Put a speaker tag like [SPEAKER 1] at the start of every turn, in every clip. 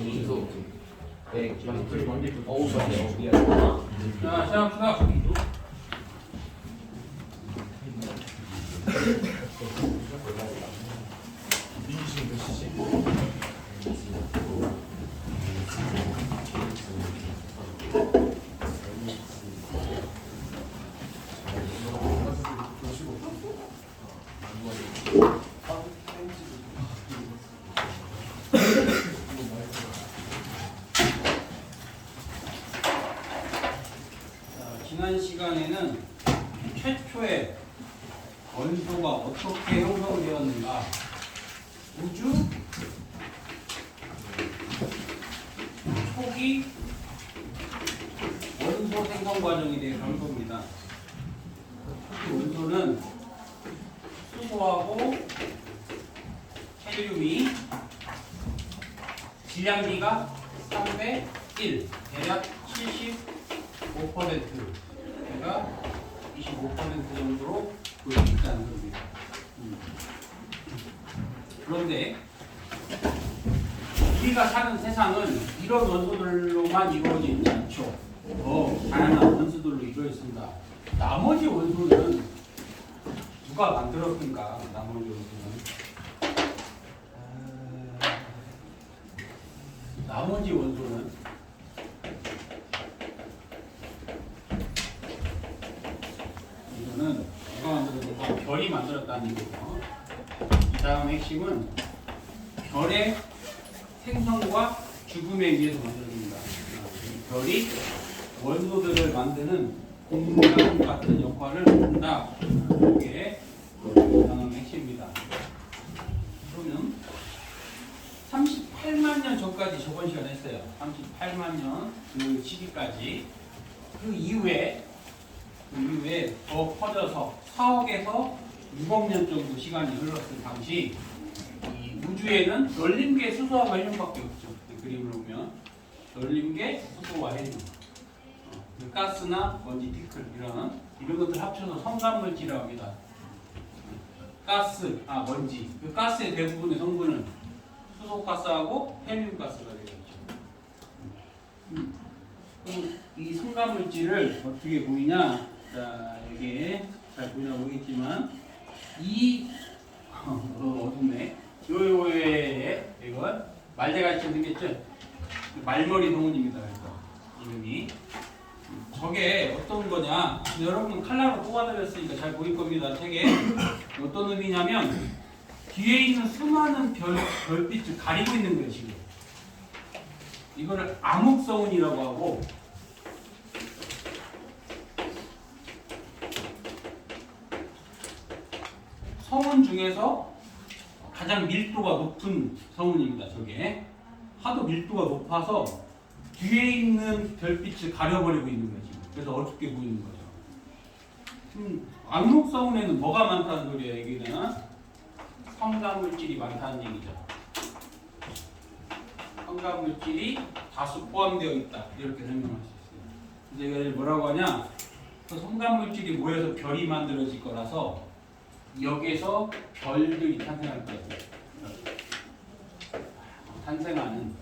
[SPEAKER 1] 인수 100 어우 맞네.
[SPEAKER 2] 자, 시작합시다. 지난 시간에는 최초의 원소가 어떻게 형성되었는가, 우주 초기 원소 생성 과정에 대해서 한 겁니다. 초기 원소는 수소하고 헬륨이 질량비가 3대 1, 대략 75%, 제가 25% 정도로 보일 수 있다는 겁니다. 그런데 우리가 사는 세상은 이런 원소들로만 이루어져 있지 않죠. 더 다양한 원소들로 이루어져 있습니다. 나머지 원소는 누가 만들었던가? 나머지 원소는 이거는 누가 만들었는가? 별이 만들었다는 얘기죠. 이 다음 핵심은 별의 생성과 죽음에 의해서 만들어집니다. 별이 원소들을 만드는 공간 같은 역할을 한다. 이게 다음 핵심입니다. 그러면 38만 년 전까지 저번 시간에 했어요. 38만 년 그 시기까지. 그 이후에 더 퍼져서 4억에서 6억 년 정도 시간이 흘렀을 당시 이 우주에는 널린 게 수소와 헬륨밖에 없죠. 그림을 보면 널린 게 수소와 헬륨, 가스나 먼지, 티클 이런 것들 합쳐서 성간물질이라고 합니다. 먼지. 그 가스의 대부분의 성분은 수소가스하고 헬륨가스가 되겠죠. 이 성간물질을 어떻게 보이냐? 자, 이게 잘 보이나 모르겠지만 어둡네. 요요에 이건 말대같이 생겼죠? 말머리 성운입니다. 그래서 이름이 저게 어떤 거냐? 여러분 칼라로 뽑아드렸으니까 잘 보일 겁니다. 책에 어떤 의미냐면 뒤에 있는 수많은 별빛을 가리고 있는 거예요. 지금 이거를 암흑성운이라고 하고, 성운 중에서 가장 밀도가 높은 성운입니다. 저게 하도 밀도가 높아서 뒤에 있는 별빛을 가려버리고 있는 거예요. 지금. 그래서 어둡게 보이는 거죠. 암흑성운에는 뭐가 많다는 소리예요? 여기는 성간물질이 많다는 얘기죠. 성간물질이 다수 포함되어 있다. 이렇게 설명할 수 있어요. 근데 이걸 뭐라고 하냐? 그 성간물질이 모여서 별이 만들어질 거라서 여기에서 별들이 탄생할 거예요. 탄생하는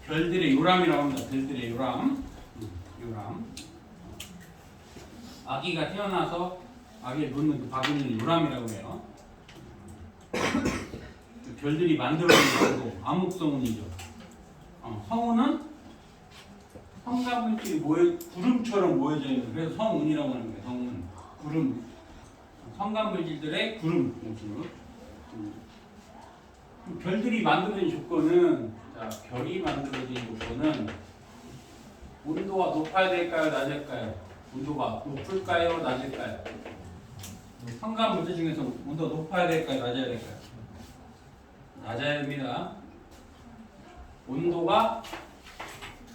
[SPEAKER 2] 별들의 요람이라고 합니다. 별들의 요람. 아기가 태어나서 아기를 놓는 그 바구니를 요람이라고 해요. 별들이 만들어진 것도 암흑성운이죠. 성운은 성간물질이 구름처럼 모여져 있는, 그래서 성운이라고 하는 거예요. 성운, 구름, 성간물질들의 구름 모습. 별들이 만들어진 조건은, 자, 별이 만들어진 조건은 온도가 높아야 될까요, 낮을까요? 온도가 높을까요, 낮을까요? 성간물질 중에서 온도가 높아야 될까요, 낮아야 될까요? 낮아야 됩니다. 온도가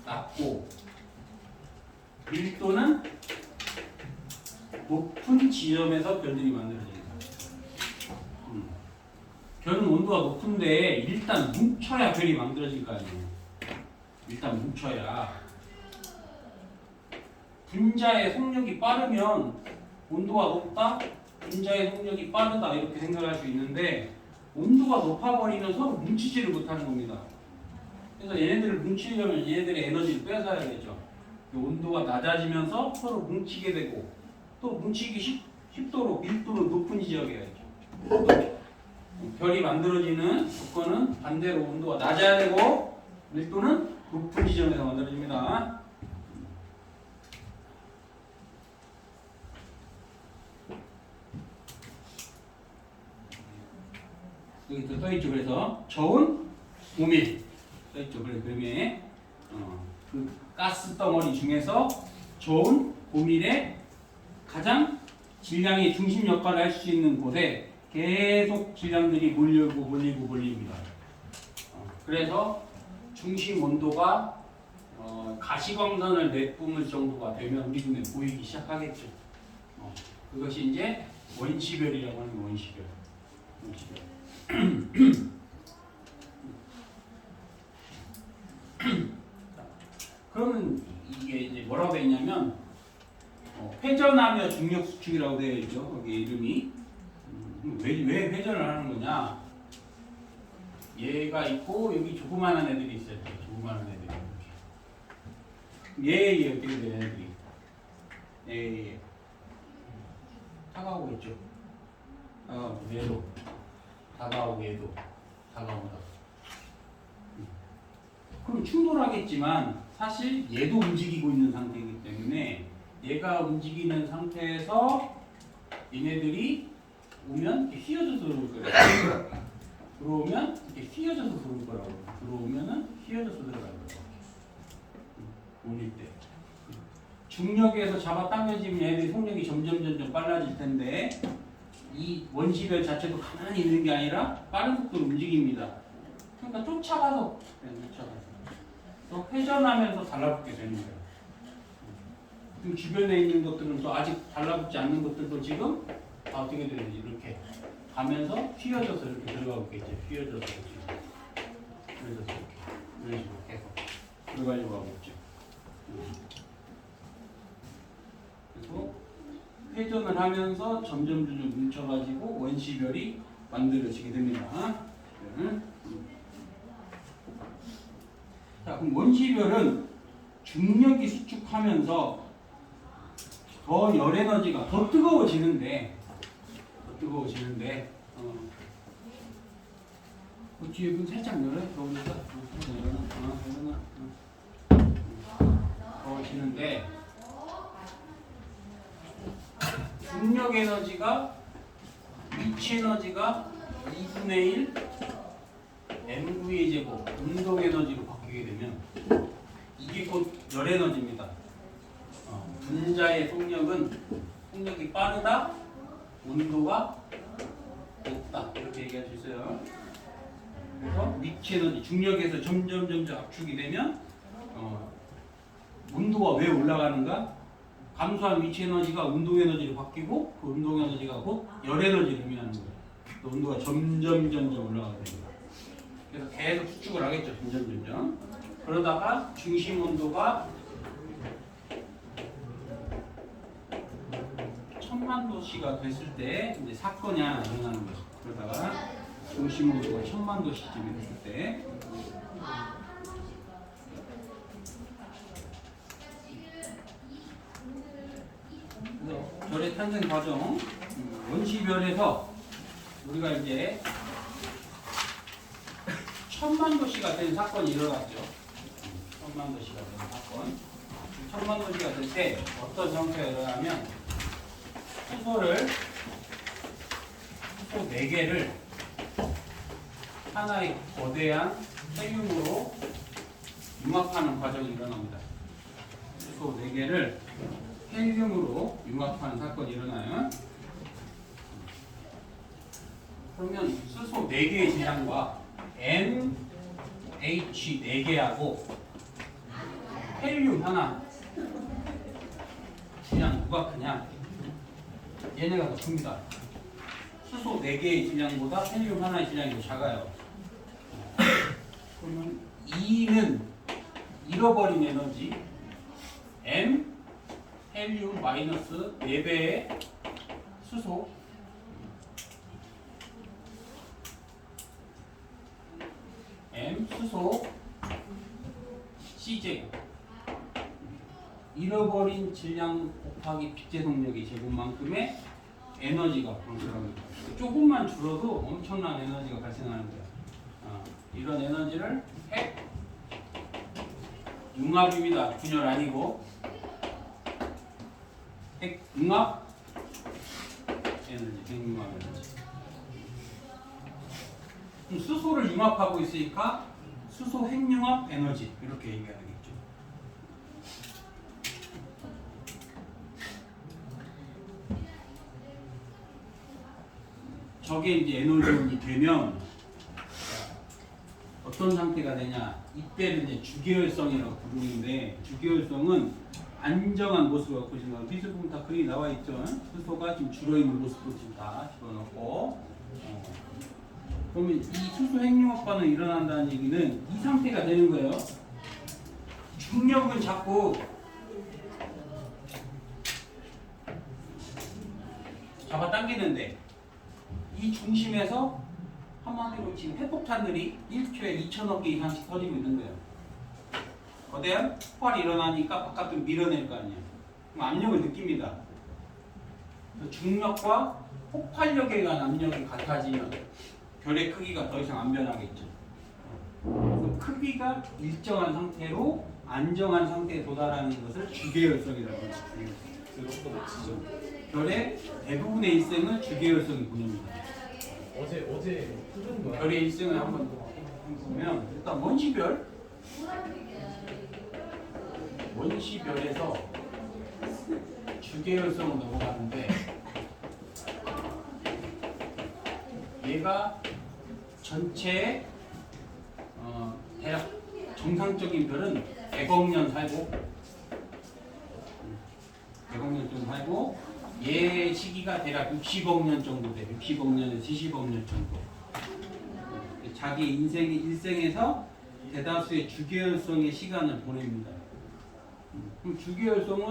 [SPEAKER 2] 낮고 밀도는 높은 지점에서 별들이 만들어집니다. 별은 온도가 높은데 일단 뭉쳐야 별이 만들어질 거 아니에요. 일단 뭉쳐야. 분자의 속력이 빠르면 온도가 높다, 분자의 속력이 빠르다 이렇게 생각할 수 있는데 온도가 높아버리면 서로 뭉치지를 못하는 겁니다. 그래서 얘네들을 뭉치려면 얘네들의 에너지를 뺏어야겠죠. 온도가 낮아지면서 서로 뭉치게 되고 또 뭉치기 쉽도록 밀도는 높은 지역이어야죠. 별이 만들어지는 조건은 반대로 온도가 낮아야 되고 밀도는 높은 지점에서 만들어집니다. 여기 또 써있죠. 그래서 저온 고밀 써있죠. 그래서 그림에 그 가스 덩어리 중에서 저온 고밀의 가장 질량의 중심 역할을 할 수 있는 곳에 계속 질량들이 몰립니다. 그래서 중심 온도가 가시광선을 내뿜을 정도가 되면 우리 눈에 보이기 시작하겠죠. 그것이 이제 원시별이라고 하는 거예요. 원시별. 그러면 이게 이제 뭐라고 되어 있냐면 회전하며 중력 수축이라고 되어 있죠. 거기 이름이 왜 회전을 하는 거냐? 얘가 있고 여기 조그마한 애들이 있어요. 조그마한 애들이. 얘 어떻게 돼요? 애들이. 얘 다가오고 있죠. 얘도 다가오고 얘도 다가온다. 그럼 충돌하겠지만 사실 얘도 움직이고 있는 상태이기 때문에 얘가 움직이는 상태에서 얘네들이 오면 이렇게 휘어져서 들어올 거예요. 들어오면 이렇게 휘어져서 들어올 거라고. 들어오면은 휘어져서 들어갈 거라고. 올릴 때. 중력에서 잡아 당겨지면 얘네들이 속력이 점점 빨라질 텐데 이 원시별 자체도 가만히 있는 게 아니라 빠른 속도로 움직입니다. 그러니까 쫓아가서 또 회전하면서 달라붙게 되는 거예요. 지금 주변에 있는 것들은 또 아직 달라붙지 않는 것들도 지금 다 어떻게 되는지 이렇게 가면서 휘어져서 이렇게 들어가고 있겠죠. 휘어져서 이렇게. 그래서 이렇게 이런 식으로 계속 들어가려고 하고 있죠. 그리고 회전을 하면서 점점 뭉쳐가지고 원시별이 만들어지게 됩니다. 자, 그럼 원시별은 중력이 수축하면서 더 열 에너지가 더 뜨거워지는데 그 뒤에 문 살짝 열어. 더워지는데 중력 에너지가 위치 에너지가 2분의 1 mv의 제곱 운동 에너지로 바뀌게 되면 이게 곧 열 에너지입니다. 분자의 속력이 빠르다, 온도가 높다 이렇게 얘기할 수 있어요. 그래서 위치 에너지 중력에서 점점 압축이 되면 온도가 왜 올라가는가? 감소한 위치 에너지가 운동 에너지로 바뀌고 그 운동 에너지가 곧 열 에너지를 의미하는 거예요. 그 온도가 점점 올라가게 됩니다. 그래서 계속 수축을 하겠죠. 점점. 그러다가 중심 온도가 1000만도씨가 됐을 때 이제 사건이 하나 일어나는 거죠. 그러다가 중심 온도가 1000만도씨쯤이 됐을 때 별의 탄생 과정, 원시별에서 우리가 이제 1000만도씨가 된 사건이 일어났죠. 1000만도씨가 된 사건. 1000만도씨가 될 때 어떤 형태가 일어나면 수소 4개를 하나의 거대한 헬륨으로 융합하는 과정이 일어납니다. 수소 4개를 헬륨으로 융합하는 사건이 일어나요. 그러면 수소 4개의 질량과 NH 4개하고 헬륨 하나 질량 누가 크냐? 얘네가 더 큽니다. 수소 4개의 질량보다 헬륨 하나의 질량이 더 작아요. 그러면 E는 잃어버린 에너지 M 헬륨 마이너스 4배의 수소 M 수소 C제곱. 잃어버린 질량 곱하기 빛의 속력의 제곱만큼의 에너지가 방출합니다. 조금만 줄어도 엄청난 에너지가 발생하는 거야. 이런 에너지를 핵 융합입니다. 분열 아니고 핵 융합 에너지, 핵 융합 에너지. 그럼 수소를 융합하고 있으니까 수소 핵 융합 에너지 이렇게 얘기해야 되겠죠. 저게 이제 에너지원이 되면 어떤 상태가 되냐? 이때는 이제 주계열성이라고 부르는데 주계열성은 안정한 모습을 갖고 있는 거예요. 밑에 보면 다 그림이 나와 있죠. 수소가 지금 줄어 있는 모습도 지금 다 집어넣고. 그러면 이 수소 핵융합 반응이 일어난다는 얘기는 이 상태가 되는 거예요. 중력은 자꾸 잡아당기는데 이 중심에서 한마디로 지금 핵폭탄들이 1초에 2,000억 개 이상씩 터지고 있는 거예요. 거대한 폭발이 일어나니까 바깥으로 밀어낼 거 아니에요. 그럼 압력을 느낍니다. 중력과 폭발력에 의한 압력이 같아지면 별의 크기가 더 이상 안 변하겠죠. 그 크기가 일정한 상태로 안정한 상태에 도달하는 것을 주계열성이라고 해요. 별의 대부분의 일생은 주계열성이 보냅니다.
[SPEAKER 1] 어제 푸른 거야.
[SPEAKER 2] 별의 일생을 한번 보면 일단 원시별에서 주계열성으로 넘어가는데 얘가 전체 대략 정상적인 별은 100억 년 살고 얘 시기가 대략 60억 년 정도 돼. 60억 년에서 70억 년 정도. 자기 인생의 일생에서 대다수의 주계열성의 시간을 보냅니다. 그럼 주계열성은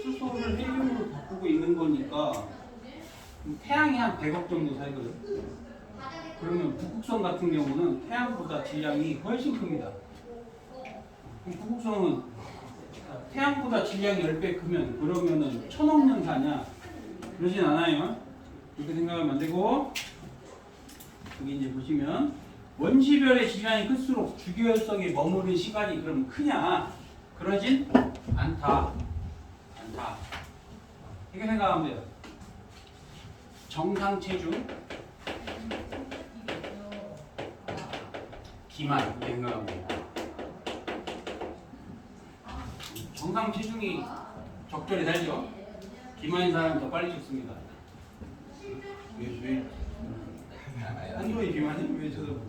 [SPEAKER 2] 수소를 헬륨으로 바꾸고 있는 거니까 태양이 한 100억 정도 살거든. 그러면 북극성 같은 경우는 태양보다 질량이 훨씬 큽니다. 그럼 북극성은 태양보다 질량이 10배 크면 그러면은 1000억 년 사냐? 그러진 않아요. 이렇게 생각하면 안 되고 여기 이제 보시면 원시별의 질량이 클수록 주계열성에 머무는 시간이 그럼 크냐? 그러진 않다. 이렇게 생각하면 돼요. 정상 체중 기만 이렇게 생각하면 돼요. 정상 체중이 적절히 살죠. 기만인 사람이 더 빨리 죽습니다. 왜? 한종이 기만이 왜 저도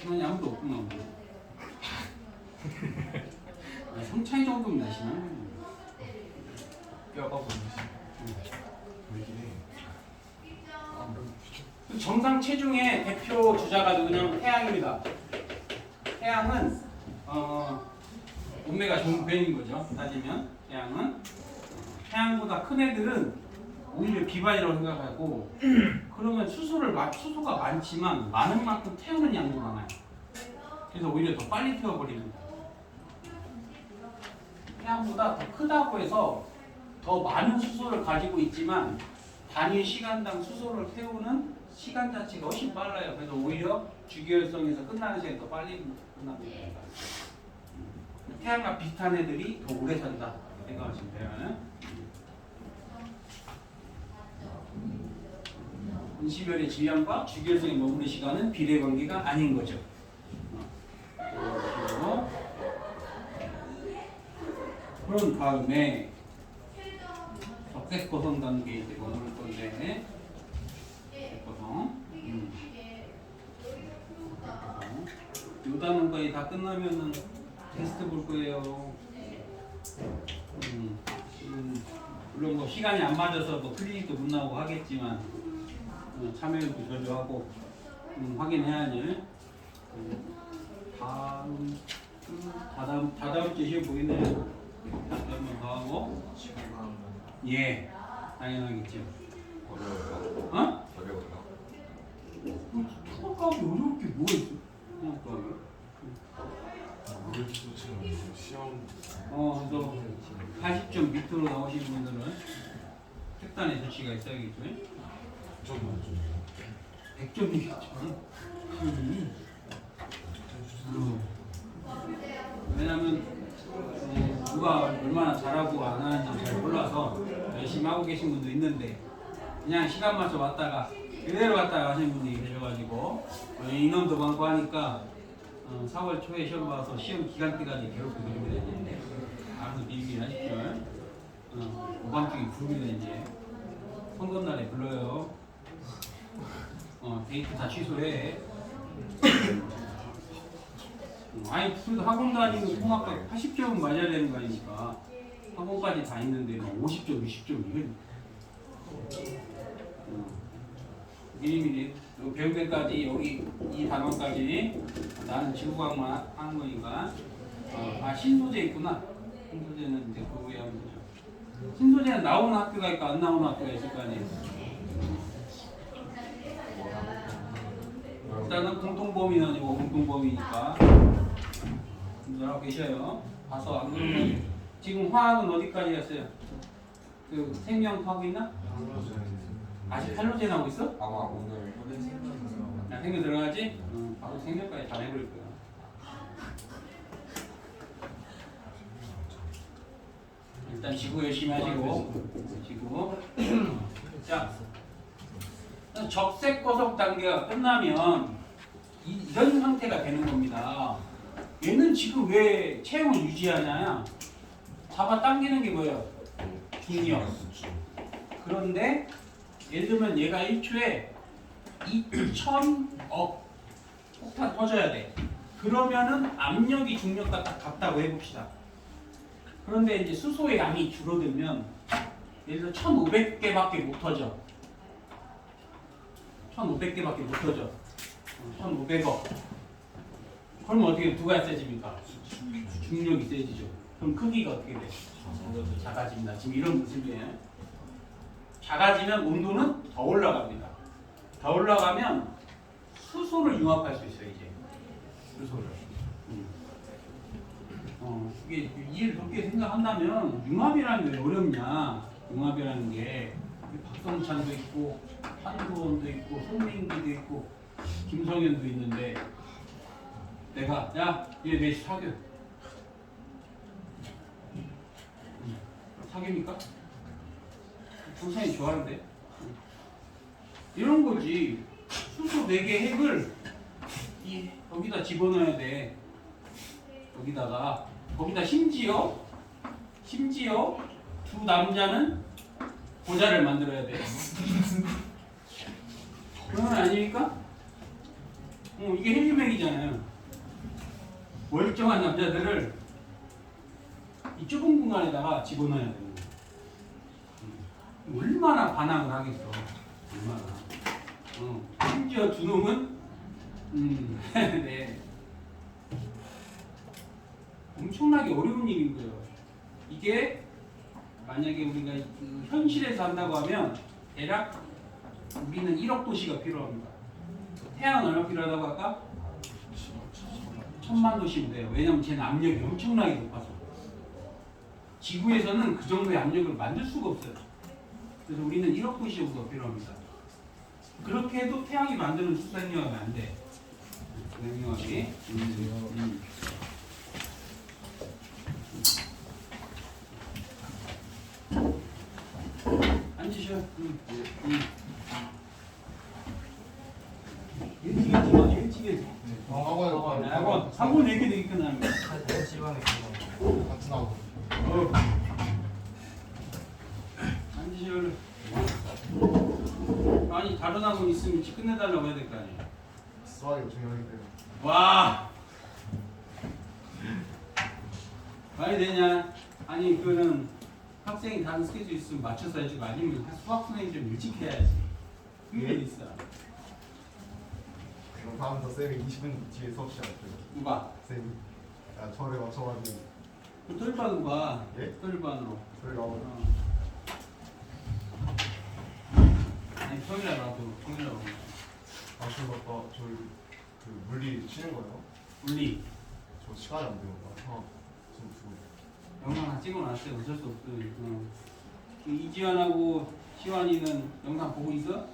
[SPEAKER 2] 기만이 아무도 없구나. 성차이 정도면 나시나?
[SPEAKER 1] 뼈가 보이시.
[SPEAKER 2] 정상 체중의 대표 주자가 누구냐면 태양입니다. 태양은 몸매가 좋은 뱀인 거죠. 따지면 태양보다 큰 애들은 오히려 비반이라고 생각하고 그러면 수소가 많지만 많은 만큼 태우는 양도 많아요. 그래서 오히려 더 빨리 태워버립니다. 태양보다 더 크다고 해서 더 많은 수소를 가지고 있지만 단위 시간당 수소를 태우는 시간 자체가 훨씬 빨라요. 그래서 오히려 주계열성에서 끝나는 시간이 더 빨리 끝납니다. 태양과 비슷한 애들이 더 오래 산다 생각하시면 돼요. 원시별의 질량과 주계열성에 머무는 시간은 비례관계가 아닌 거죠. 그런 다음에 적색거성 단계에 이제 머물 건데 요 단원까지 다 끝나면은 테스트 볼 거예요. 물론 뭐 시간이 안 맞아서 뭐 클리닉도 못 나오고 하겠지만 참여율도 저조하고 확인해야 할 다다음 주에 시험 보겠네요. 한번 더 하고. 예, 당연하겠죠.
[SPEAKER 3] 어려워요.
[SPEAKER 2] 어?
[SPEAKER 3] 어려워요.
[SPEAKER 2] 특단의 조치가 있어야겠죠.
[SPEAKER 3] 좀 맞죠.
[SPEAKER 2] 100점이겠죠. 왜냐면 누가 얼마나 잘하고 안 하는지 잘 몰라서 열심히 하고 계신 분도 있는데 그냥 시간 맞춰 왔다가 그대로 갔다가 하시는 분이 계셔가지고 인원도 많고 하니까 4월 초에 시험 봐서 시험 기간 때까지 괴롭게 그립니다. 이제 알아서 미리 하십시오. 오밤중에 부릅니다. 이제 선거날에 불러요. 데이트 다 취소해. 아니 무슨 학원 다니는 통합과 80점은 맞아야 되는 거 아닙니까? 학원까지 다 있는데 막 50점, 60점 이건 미리미리 배울 때까지 여기 이 단원까지 나는 지구과학만 하는 거니까 신소재 있구나. 신소재는 이제 그 후에 하면 되죠. 신소재는 나오는 학교가 있고 안 나오는 학교가 있을 거 아니에요. 일단은 공통범위는 아니고 공통범위니까 분들하고 계셔요. 봐서 안 그러면 지금 화학은 어디까지 갔어요? 그 생명 하고 있나? 아직 할로젠 하고 있어?
[SPEAKER 3] 아마 오늘
[SPEAKER 2] 나 생명 들어가지? 바로 생명까지 다 내버릴 거야. 일단 지구 열심히 하시고 지구. 자, 적색 고속 단계가 끝나면 이런 상태가 되는 겁니다. 얘는 지금 왜 체형을 유지하냐? 잡아 당기는 게 뭐예요? 중력. 그런데 예를 들면 얘가 1초에 2,000억 폭탄 터져야 돼. 그러면은 압력이 중력과 딱 같다고 해봅시다. 그런데 이제 수소의 양이 줄어들면 예를 들어 1,500개밖에 못 터져. 1,500개밖에 못 터져. 1,500억. 그러면 어떻게 누가 세집니까? 중력이 세지죠. 그럼 크기가 어떻게 돼? 작아집니다. 지금 이런 모습이에요. 작아지면 온도는 더 올라갑니다. 더 올라가면 수소를 융합할 수 있어요. 이제 수소를. 이게 이해를 높게 생각한다면 융합이라는 게 왜 어렵냐? 융합이라는 게 박성찬도 있고 한두원도 있고 손민기도 있고 김성현도 있는데 내가 얘 내 사귀어. 사귀니까? 성찬이 좋아하는데? 이런 거지. 수소 4개 핵을 여기다 집어넣어야 돼. 거기다 심지어 두 남자는 보자를 만들어야 돼. 그건 아니니까? 이게 헬륨핵이잖아요. 멀쩡한 남자들을 이 좁은 공간에다가 집어넣어야 되는 거예요. 얼마나 반항을 하겠어. 얼마나. 심지어 두 놈은 네. 엄청나게 어려운 일인 거예요. 이게 만약에 우리가 그 현실에서 한다고 하면 대략 우리는 1억 도시가 필요합니다. 태양은 얼마 필요하다고 할까? 1,000만 도시면 돼요. 왜냐면 쟤는 압력이 엄청나게 높아서. 지구에서는 그 정도의 압력을 만들 수가 없어요. 그래서 우리는 1억 도시 정도가 필요합니다. 그렇게 해도 태양이 만드는 수소행력이 안 돼. 수소행력이. 앉으셔. 일찍. 학원 4개 되게 끝나는 거야.
[SPEAKER 1] 시간에
[SPEAKER 3] 같이 나오고.
[SPEAKER 2] 앉으셔. 아니 다른 학원 있으면 일찍 끝내달라고 해야 될 거 아니야.
[SPEAKER 3] 수학이 중요하기 때문에.
[SPEAKER 2] 와. 말이 되냐? 아니 그거는 학생이 다른 스케줄 있으면 맞춰서 해주고 아니면 수학 선생님 좀 일찍 해야지. 그게 있어.
[SPEAKER 3] 그럼 다음부터 쌤이 20분 뒤에 수업 시간 돼요.
[SPEAKER 2] 누가?
[SPEAKER 3] 쌤이 저를 맞춰가지고.
[SPEAKER 2] 토요일반으로 가.
[SPEAKER 3] 예?
[SPEAKER 2] 토요일반으로.
[SPEAKER 3] 저희 나오고.
[SPEAKER 2] 아니 토요일날 와도 토요일날 오고.
[SPEAKER 3] 그거 저희 그 물리 치는 거예요?
[SPEAKER 2] 물리.
[SPEAKER 3] 저 시간이 안 돼요. 지금
[SPEAKER 2] 영상 찍어놨어요. 어쩔 수 없어요. 이지환하고 시환이는 영상 보고 있어?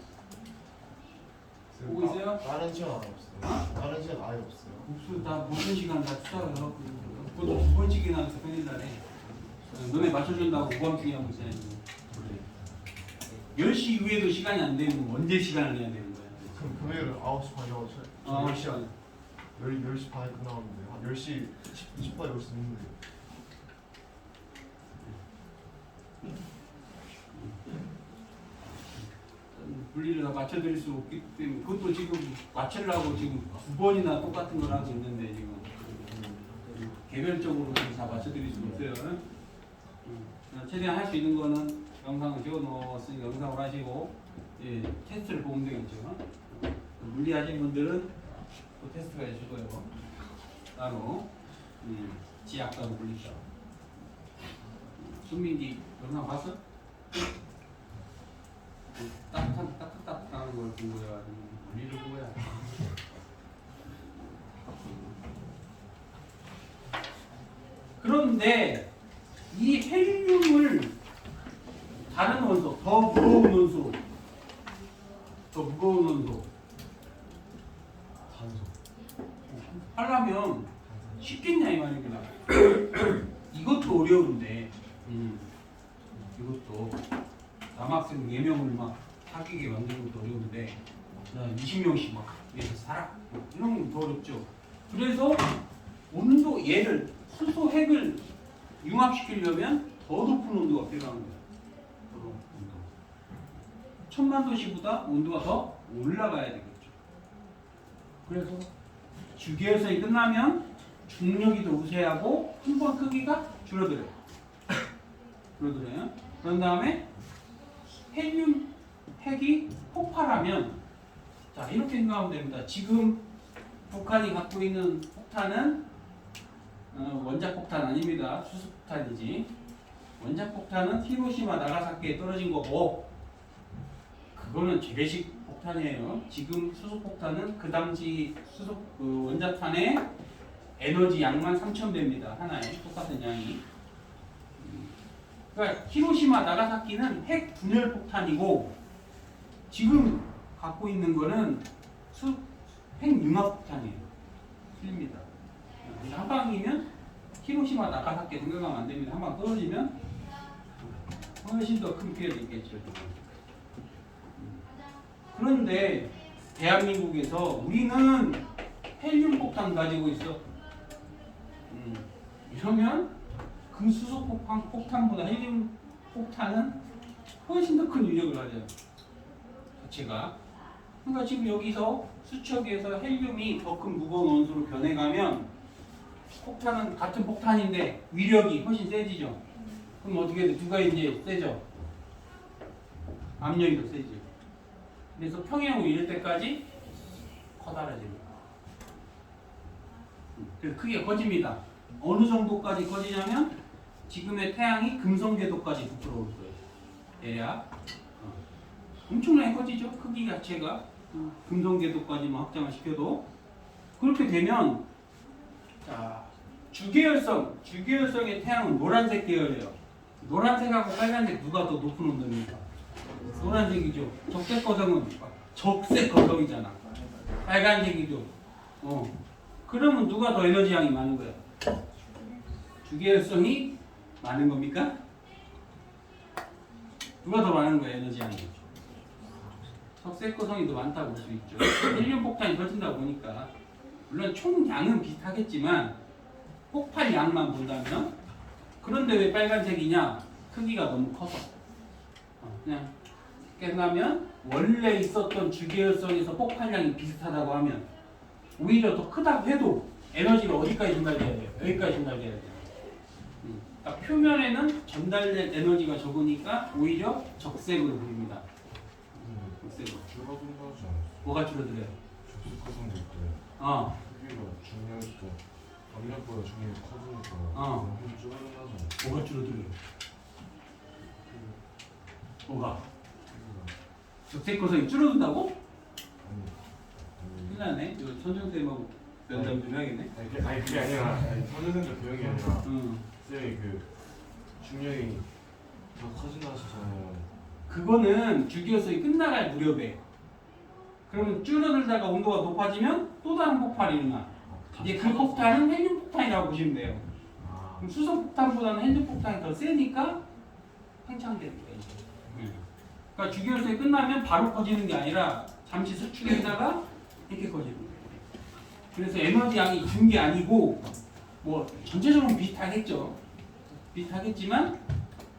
[SPEAKER 2] 보고 있어요?
[SPEAKER 3] 다른 시간 아예 없어요. 다른 시간 아예 없어요.
[SPEAKER 2] 없어. 다 모든 시간 다 투자해갖고 그것도 두 번씩이나 해서 큰일 나네. 너네 맞춰준다고 무감증이 하고 있어야 지 10시 이후에도 시간이 안 되면 언제 시간을 내야 되는 거야?
[SPEAKER 3] 그럼 금요일은 9시 반이라고 저 10시 10시 반에 끝나는데 한 10시 20분에 올 수 있는데
[SPEAKER 2] 분리를 다 맞춰드릴 수 없기 때문에 그것도 지금 맞추려고 지금 9번이나 똑같은 걸 하고 있는데 지금 개별적으로 다 맞춰드릴 수 없어요. 최대한 할 수 있는 거는 영상을 찍어놓았으니까 영상을 하시고 예, 테스트를 보면 되겠죠. 물리하신 분들은 또 테스트가 있을 거예요. 따로 지약하고 물리죠. 손민기 영상 봤어? 따뜻하는 걸 본 거야? 물리를 본 거야? 그런데 이 헬륨을 다른 원소, 더 무거운 원소,
[SPEAKER 3] 단소.
[SPEAKER 2] 하려면 쉽겠냐 이 말입니다. 이것도 어려운데, 이것도 남학생 4명을 막 사귀게 만드는 것도 어려운데 20명씩 막 위해서 살아 이런 건 더 어렵죠. 그래서 온도 얘를 수소 핵을 융합시키려면 더 높은 온도가 필요한 거예요. 더 높은 온도. 1000만 도씨보다 온도가 더 올라가야 되겠죠. 그래서 주기열성이 끝나면 중력이 더 우세하고 한번 크기가 줄어들어요. 그런 다음에 헬륨 핵이 폭발하면 자 이렇게 생각하면 됩니다. 지금 북한이 갖고 있는 폭탄은 원자 폭탄 아닙니다. 수소 폭탄이지. 원자 폭탄은 히로시마 나가사키에 떨어진 거고 그거는 재래식 폭탄이에요. 지금 수소 폭탄은 그 당시 수소 그 원자탄의 에너지 양만 3000배입니다. 하나에 똑같은 양이. 그러니까 히로시마 나가사키는 핵 분열 폭탄이고 지금 갖고 있는 거는 핵 융합 폭탄이에요. 틀립니다. 한 방이면 히로시마 나가사키 생각하면 안 됩니다. 한 방 떨어지면 훨씬 더 큰 피해가 있겠죠. 그런데 대한민국에서 우리는 헬륨 폭탄 가지고 있어. 이러면 그 수소 폭탄보다 헬륨 폭탄은 훨씬 더 큰 위력을 가져요. 자체가. 그러니까 지금 여기서 수척에서 헬륨이 더 큰 무거운 원소로 변해가면 폭탄은 같은 폭탄인데 위력이 훨씬 세지죠. 그럼 어떻게 돼? 누가 이제 세죠? 압력이 더 세죠. 그래서 평행으로 이럴 때까지 커다라집니다. 그래서 크게 커집니다. 어느 정도까지 커지냐면 지금의 태양이 금성 궤도까지 부풀어 올 거예요. 대략 엄청나게 커지죠. 크기 자체가 금성 궤도까지만 확장을 시켜도 그렇게 되면 자 주계열성의 태양은 노란색 계열이에요. 노란색하고 빨간색 누가 더 높은 온도입니까? 노란색이죠. 적색 거성은 적색 거성이잖아. 빨간색이죠. 그러면 누가 더 에너지 양이 많은 거야? 주계열성이 많은 겁니까? 누가 더 많은 거야 에너지 양이? 적색 거성이 더 많다고 볼 수 있죠. 헬륨 폭탄이 터진다고 보니까 물론 총량은 비슷하겠지만 폭발 양만 본다면 그런데 왜 빨간색이냐? 크기가 너무 커서 그냥 끝나면 원래 있었던 주계열성에서 폭발량이 비슷하다고 하면 오히려 더 크다고 해도 에너지가 어디까지 전달돼야 돼요? 여기까지 전달돼야 돼요. 그러니까 표면에는 전달된 에너지가 적으니까 오히려 적색으로 보입니다. 적색으로.
[SPEAKER 3] 줄어든다 하지 않았어요?
[SPEAKER 2] 뭐가 줄어들어요?
[SPEAKER 3] 적색화성도 있고 크기가 중력이 또 압력보다 중력이 커지니까 엄청 줄어든다 하지 않았어요?
[SPEAKER 2] 뭐가 줄어들어요? 뭐가? 적색 거성이 줄어든다고? 큰일 나네. 이거 선생님하고 면담 좀 해야겠네.
[SPEAKER 3] 아니 그게 아니라 선생님들 배경이 아니라
[SPEAKER 2] 응.
[SPEAKER 3] 쌤이 그 중력이 더 커진다 하시잖아요.
[SPEAKER 2] 그거는 주기율성이 끝나갈 무렵에. 그러면 줄어들다가 온도가 높아지면 또 다른 폭발이 일어나. 이제 그 폭탄은 헬륨 폭탄이라고 보시면 돼요.
[SPEAKER 3] 아,
[SPEAKER 2] 그럼 수소 폭탄보다는 헬륨 폭탄이 더 세니까 팽창되는 거예요. 그러니까 주기율성이 끝나면 바로 커지는 게 아니라 잠시 수축했다가 이렇게 커지는 거예요. 그래서 에너지 양이 준 게 아니고 뭐 전체적으로 비슷하겠죠. 비슷하겠지만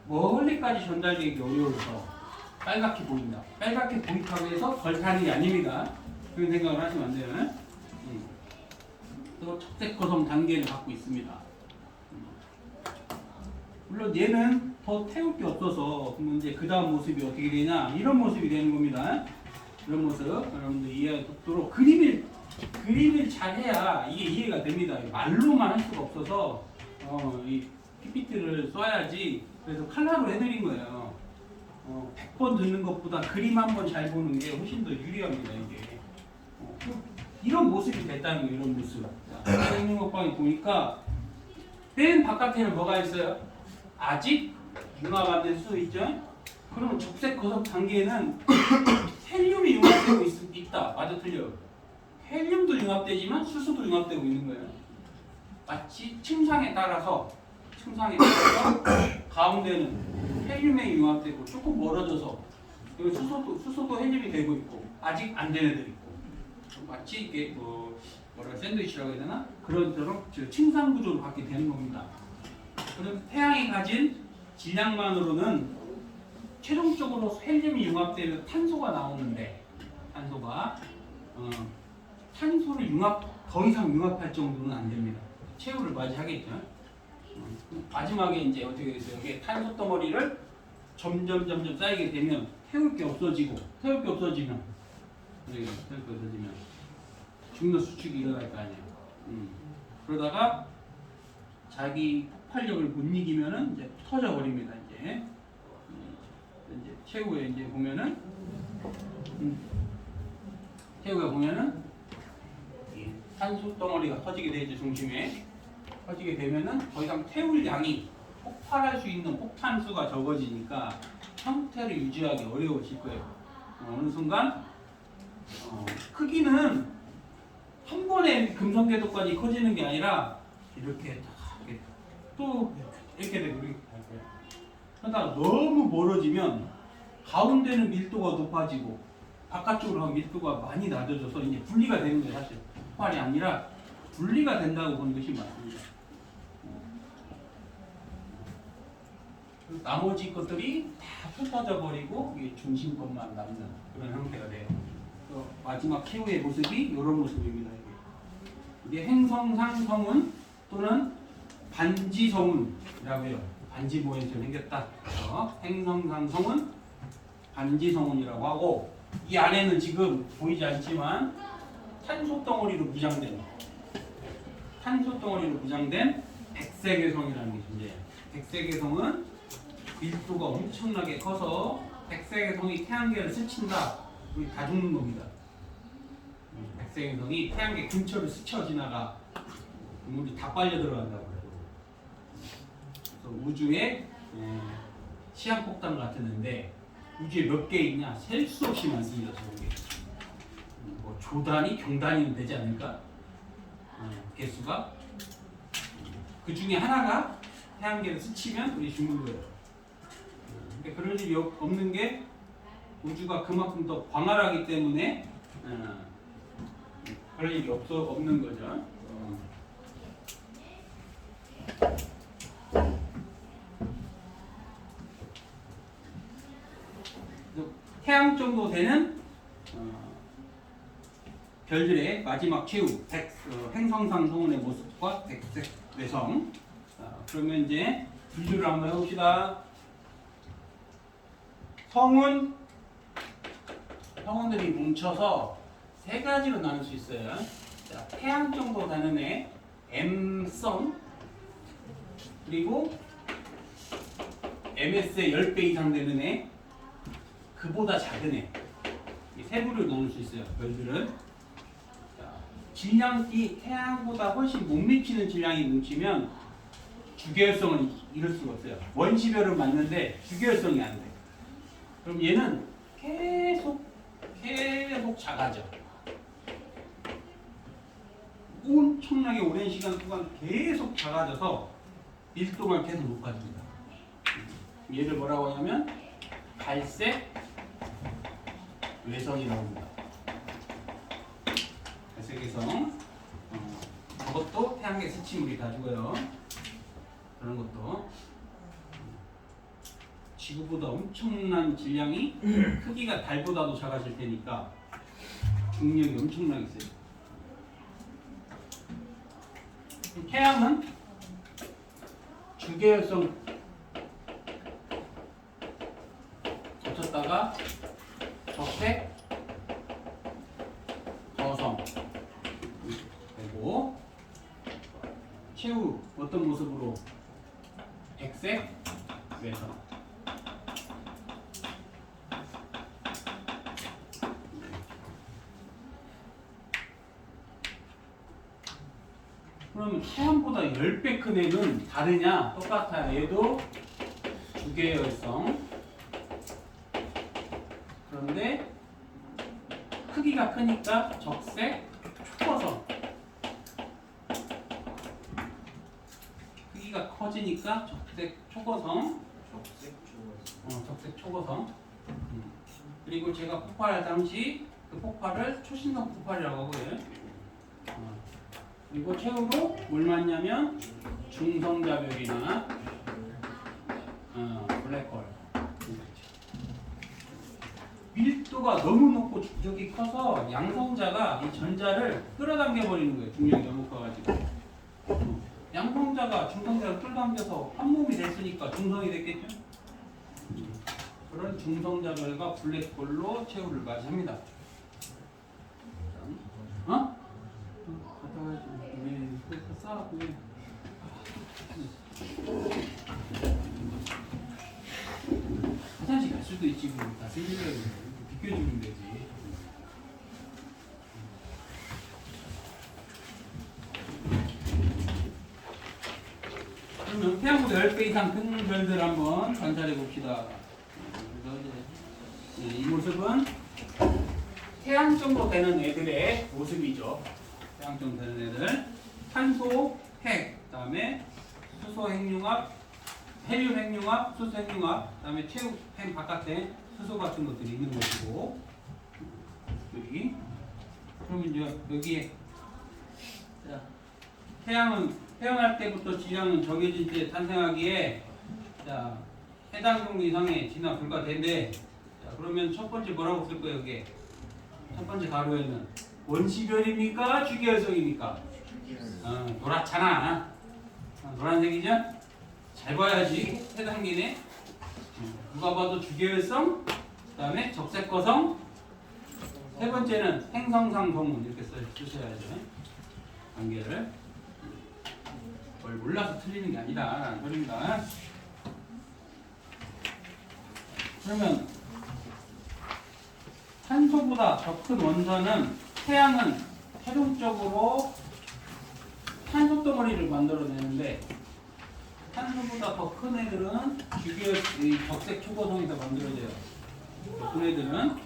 [SPEAKER 2] 멀리까지 전달되기 어려워서 빨갛게 보인다. 빨갛게 보인다고 해서 걸타는 게 아닙니다. 그런 생각을 하시면 안 돼요. 또 적색거성 단계를 갖고 있습니다. 물론 얘는 더 태울 게 없어서 그럼 이제 그 다음 모습이 어떻게 되냐 이런 모습이 되는 겁니다. 이런 모습 여러분들 이해하도록 그림을 잘해야 이게 이해가 됩니다. 말로만 할 수가 없어서 이 PPT를 써야지. 그래서 칼라로 해드린 거예요. 100번 듣는 것보다 그림 한 번 잘 보는 게 훨씬 더 유리합니다. 이게 이런 모습이 됐다는 거예요. 이런 모습. 생명 먹방에 보니까 맨 바깥에는 뭐가 있어요? 아직 융합 안 될 수 있죠? 그러면 적색 거성 단계에는 헬륨이 융합되고 있다. 맞아 틀려. 헬륨도 융합되지만 수소도 융합되고 있는 거예요. 마치 층상에 따라서 가운데는 헬륨에 융합되고 조금 멀어져서 여기 수소도 헬륨이 되고 있고 아직 안 된 애들 있고 마치 이게 샌드위치라고 해야 되나? 그런 층상 구조를 갖게 되는 겁니다. 그럼 태양이 가진 질량만으로는 최종적으로 헬륨이 융합되면 탄소가 나오는데 탄소를 더 이상 융합할 정도는 안 됩니다. 최후를 맞이하겠죠. 마지막에 이제 어떻게 됐어요? 여기 탄소 덩어리를 점점 쌓이게 되면 태울 게 없어지면 중력 수축이 일어날 거 아니에요. 그러다가 자기 폭발력을 못 이기면은 이제 터져 버립니다. 이제 최후에 이제 보면은 이 탄소 덩어리가 터지게 되죠. 중심에 터지게 되면은 더 이상 태울 양이 폭발할 수 있는 폭탄수가 적어지니까 형태를 유지하기 어려워질 거예요. 어느 순간 크기는 한 번에 금성 궤도까지 커지는 게 아니라 이렇게 또 이렇게 되고 이렇게 할 거예요. 그러다가 너무 멀어지면 가운데는 밀도가 높아지고 바깥쪽으로 가면 밀도가 많이 낮아져서 이제 분리가 되는 거예요. 사실 폭발이 아니라 분리가 된다고 보는 것이 맞습니다. 나머지 것들이 다 흩어져 버리고 이게 중심 것만 남는 그런 형태가 돼요. 마지막 최후의 모습이 이런 모습입니다. 이게 행성상성운 또는 반지성운이라고 해요. 반지 모양처럼 생겼다. 행성상성운, 반지성운이라고 하고 이 안에는 지금 보이지 않지만 탄소 덩어리로 무장된 백색외성이라는 게 존재해요. 백색외성은 밀도가 엄청나게 커서 백색외성이 태양계를 스친다. 우리 다 죽는 겁니다. 백색외성이 태양계 근처를 스쳐 지나가 우리 다 빨려 들어간다고 그래요. 그래서 우주에 시한폭탄 같은 애인데 우주에 몇 개 있냐? 셀 수 없이 많습니다. 저게 뭐 조단위, 경단위는 되지 않을까? 개수가 그 중에 하나가 태양계를 스치면 우리 죽는 거예요. 그럴 일이 없는 게 우주가 그만큼 더 광활하기 때문에 그럴 일이 없는 거죠. 태양 정도 되는 별들의 마지막 최후 행성상 성운의 모습과 백색 외성. 그러면 이제 분류를 한번 해봅시다. 성운들이 뭉쳐서 세 가지로 나눌 수 있어요. 자, 태양 정도 되는 애, M성, 그리고 MS의 10배 이상 되는 애, 그보다 작은 애. 이 세 부류로 나눌 수 있어요. 별들은. 자, 질량이 태양보다 훨씬 못 미치는 질량이 뭉치면 주계열성을 이럴 수가 없어요. 원시별은 맞는데 주계열성이 안 돼. 그럼 얘는 계속 작아져. 엄청나게 오랜 시간 동안 계속 작아져서 밀도가 계속 높아집니다. 얘를 뭐라고 하냐면 갈색 외성이라고 합니다. 갈색 외성. 저것도 태양계 스치물이 다 죽어요. 그런 것도 지구보다 엄청난 질량이 크기가 달보다도 작아질 테니까 중력이 엄청나게 세요. 태양은 주계열성 거쳤다가 적색 거성 되고 최후 어떤 모습으로 백색 외성. 그럼 태양보다 10배 큰 애는 다르냐? 똑같아요. 얘도 주계열성. 그런데 크기가 크니까 적색 초거성. 크기가 커지니까 적색 초거성. 적색 초거성. 그리고 제가 폭발할 당시 그 폭발을 초신성 폭발이라고 하고요. 그리고 최후로 뭘 맞냐면 중성자별이나 블랙홀. 밀도가 너무 높고 중력이 커서 양성자가 이 전자를 끌어당겨 버리는 거예요. 중력이 너무 커가지고. 양성자가 중성자를 끌어당겨서 한 몸이 됐으니까 중성이 됐겠죠. 그런 중성자별과 블랙홀로 최후를 맞이합니다. 어? 갔다 와야지. 왜 싸고 화장실 갈 수도 있지. 다 생기려고 비켜주면 되지. 그러면 태양보다 10배 이상 큰 별들 한번 관찰해 봅시다. 이 모습은 태양 정도 되는 애들의 모습이죠. 태양 정도 되는 애들. 탄소, 핵, 그 다음에 수소 핵융합, 헬륨 핵융합, 수소 핵융합, 그 다음에 최후핵 바깥에 수소 같은 것들이 있는 것이고, 여기. 그러면 이제 여기에 자, 태양은 태어날 때부터 질량은 정해진 때 탄생하기에 자, 해당 정도 이상의 진화 불가된데, 자, 그러면 첫 번째 뭐라고 쓸 거예요? 여기에 첫 번째 가로에는 원시별입니까? 주계열성입니까? 노랗잖아. 노란색이죠? 잘 봐야지. 해당기네. 누가 봐도 주계열성, 그 다음에 적색거성, 세 번째는 행성상 성문 이렇게 쓰셔야죠. 관계를. 뭘 몰라서 틀리는 게 아니라 라는 소리입니다. 그러면 탄소보다 더 큰 원소는 태양은 최종적으로 탄소 덩어리를 만들어내는데 탄소보다 더 큰 애들은 적색 초고성에서 만들어져요. 그 애들은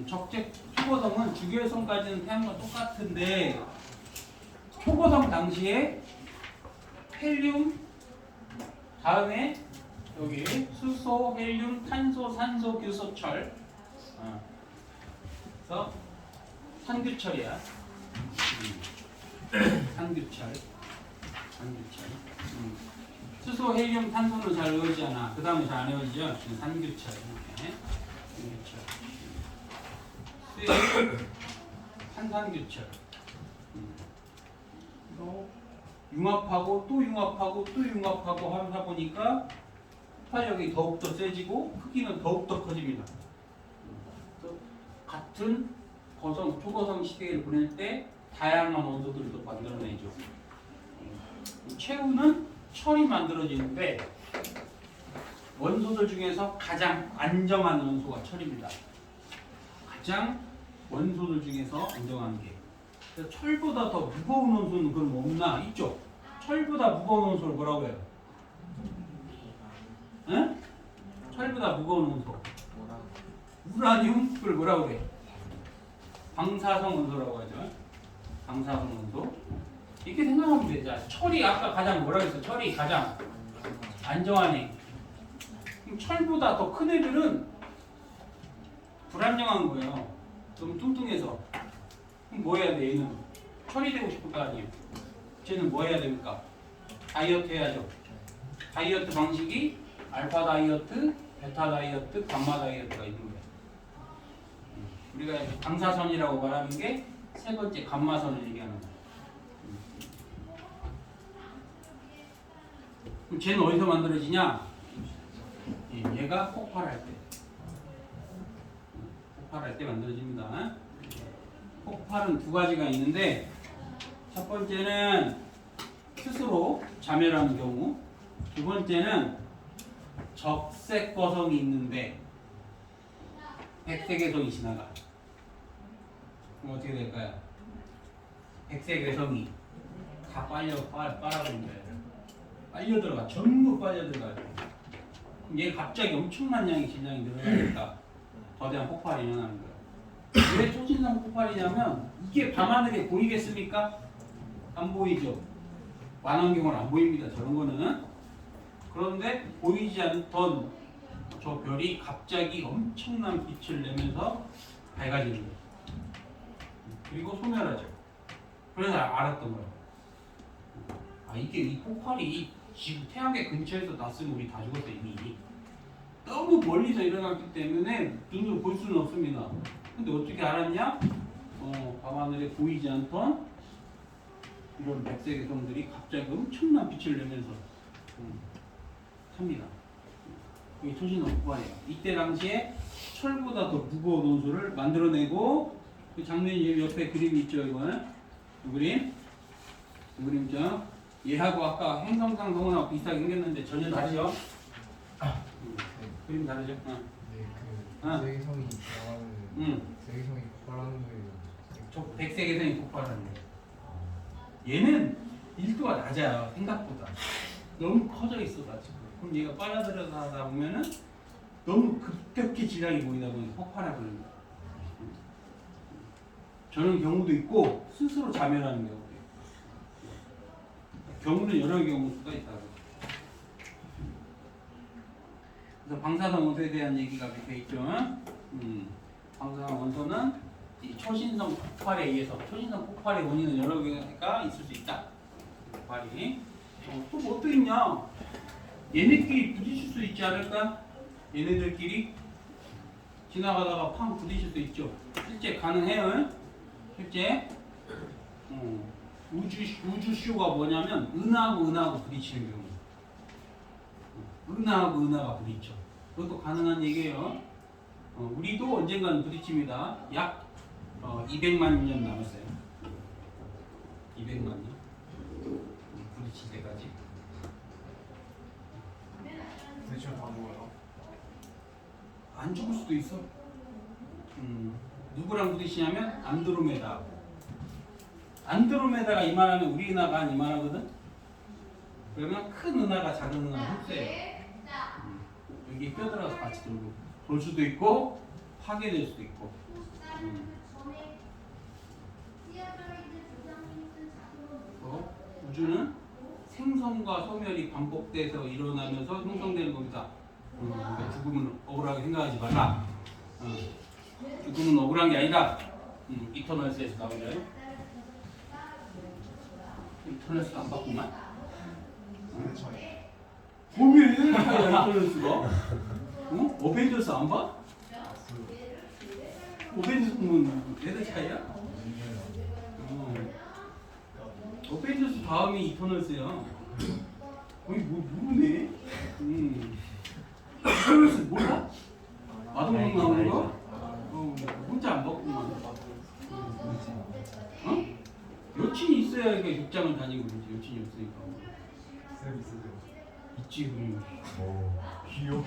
[SPEAKER 2] 적색 초고성은 주계열성까지는 태양과 똑같은데 초고성 당시에 헬륨 다음에 여기 수소, 헬륨, 탄소, 산소, 규소, 철. 그래서 산규철이야. 산규철. 수소, 헬륨, 탄소는 잘 외워지지 않아. 그 다음에 잘 안 외워지죠? 산규철. 수액, 산산규철. 융합하고 또 융합하고 또 융합하고 하다 보니까 폭발력이 더욱더 세지고 크기는 더욱더 커집니다. 같은 거성, 초거성 시대를 보낼 때 다양한 원소들을 또 만들어내죠. 최후는 철이 만들어지는데 원소들 중에서 가장 안정한 원소가 철입니다. 가장 원소들 중에서 안정한 게. 그래서 철보다 더 무거운 원소는 그럼 없나? 있죠. 철보다 무거운 원소를 뭐라고 해요? 철보다 무거운 원소.
[SPEAKER 1] 뭐라?
[SPEAKER 2] 우라늄 그걸 뭐라고 그래? 방사성 원소라고 하죠. 방사성 원소. 이렇게 생각하면 돼. 자, 철이 아까 가장 뭐라 그랬어? 철이 가장 안정한 애. 그럼 철보다 더 큰 애들은 불안정한 거예요. 좀 뚱뚱해서. 그럼 뭐 해야 돼? 얘는 철이 되고 싶을 거 아니에요. 쟤는 뭐 해야 됩니까? 다이어트 해야죠. 다이어트 방식이 알파 다이어트, 베타 다이어트, 감마 다이어트가 있는 거예요. 우리가 방사선이라고 말하는 게 세 번째 감마선을 얘기하는 거예요. 그럼 쟤는 어디서 만들어지냐? 얘가 폭발할 때. 폭발할 때 만들어집니다. 폭발은 두 가지가 있는데 첫 번째는 스스로 자멸하는 경우, 두 번째는 적색 거성이 있는데 백색 개성이 지나가. 그럼 어떻게 될까요? 백색 개성이 다 빨아버린 거예요. 빨려 들어가. 전부 빨려 들어가요. 그럼 얘 갑자기 엄청난 양의 질량이 늘어나니까 거대한 폭발이 일어나는 거예요. 왜 초신성 폭발이냐면 이게 밤하늘에 보이겠습니까? 안 보이죠. 만원경은 안 보입니다. 저런 거는. 그런데 보이지 않던 저 별이 갑자기 엄청난 빛을 내면서 밝아지는 거예요. 그리고 소멸하죠. 그래서 알았던 거예요. 아, 이게 이 폭발이 지금 태양계 근처에서 났으면 우리 다 죽었어 이미. 너무 멀리서 일어났기 때문에 눈으로 볼 수는 없습니다. 근데 어떻게 알았냐? 밤하늘에 보이지 않던 이런 백색 개성들이 갑자기 엄청난 빛을 내면서 탑니다. 이게 초신성 폭발이에요. 이때 당시에 철보다 더 무거운 원소를 만들어내고 그 장면이 옆에 그림이 있죠. 이거는 이 그림 있죠. 얘하고 아까 행성상 성운하고 비슷하게 생겼는데 전혀 다르죠. 그림 다르죠.
[SPEAKER 4] 네, 그 세계성이 나가는 세계성이 폭발하는 거예요.
[SPEAKER 2] 저 백색 개성이 폭발하는 거예요. 얘는 1도가 낮아요. 생각보다 너무 커져 있어 가지고. 그럼 얘가 빨아들여가다 보면은 너무 급격히 질량이 보이다 보니 폭발해버리는 거예요. 저런 경우도 있고 스스로 자멸하는 경우도 있고. 경우는 여러 경우가 있다고. 그래서 방사선 원소에 대한 얘기가 밑에 있죠. 방사선 원소는 이 초신성 폭발에 의해서 초신성 폭발의 원인은 여러 개가 있을 수 있다. 폭발이. 또 뭐 또 있냐? 얘네끼리 부딪힐 수 있지 않을까? 얘네들끼리 지나가다가 팡 부딪힐 수 있죠. 실제 가능해요. 실제 우주쇼가 뭐냐면 은하하고 은하하고 부딪히는 경우. 은하하고 은하가 부딪혀. 그것도 가능한 얘기예요. 우리도 언젠가는 부딪힙니다. 약 200만 년 남았어요. 200만 년. 부딪힐 때까지.
[SPEAKER 4] 근데 지금 다 죽어요.
[SPEAKER 2] 안 죽을 수도 있어. 누구랑 부딪히냐면 안드로메다. 안드로메다가 이만하면 우리 은하가 한 이만하거든. 그러면 큰 은하가 작은 은하를 흡수해요. 여기 껴들어가서 같이 돌 수도 있고 파괴될 수도 있고. 우주는 생성과 소멸이 반복돼서 일어나면서 형성되는 겁니다. 그러니까 죽음은 억울하게 생각하지 말라. 죽음은 억울한 게 아니다. 이터널스에서 나오죠. 이터널스 안 봤구만. 왜 이터널스가? 어벤져스 안 봐? 어벤져스 보면 레드 차이야? 어벤져스 다음이 이터널스야. 거의 뭐 모르네. 이터널스 몰라? 마동석 나오는 거? 혼자 안 봤구만. 여친이 있어야 이게 육장을 다니고 그러지. 여친이 없으니까.
[SPEAKER 4] 쌤 있으세요?
[SPEAKER 2] 있지 그럼.
[SPEAKER 4] 귀여워.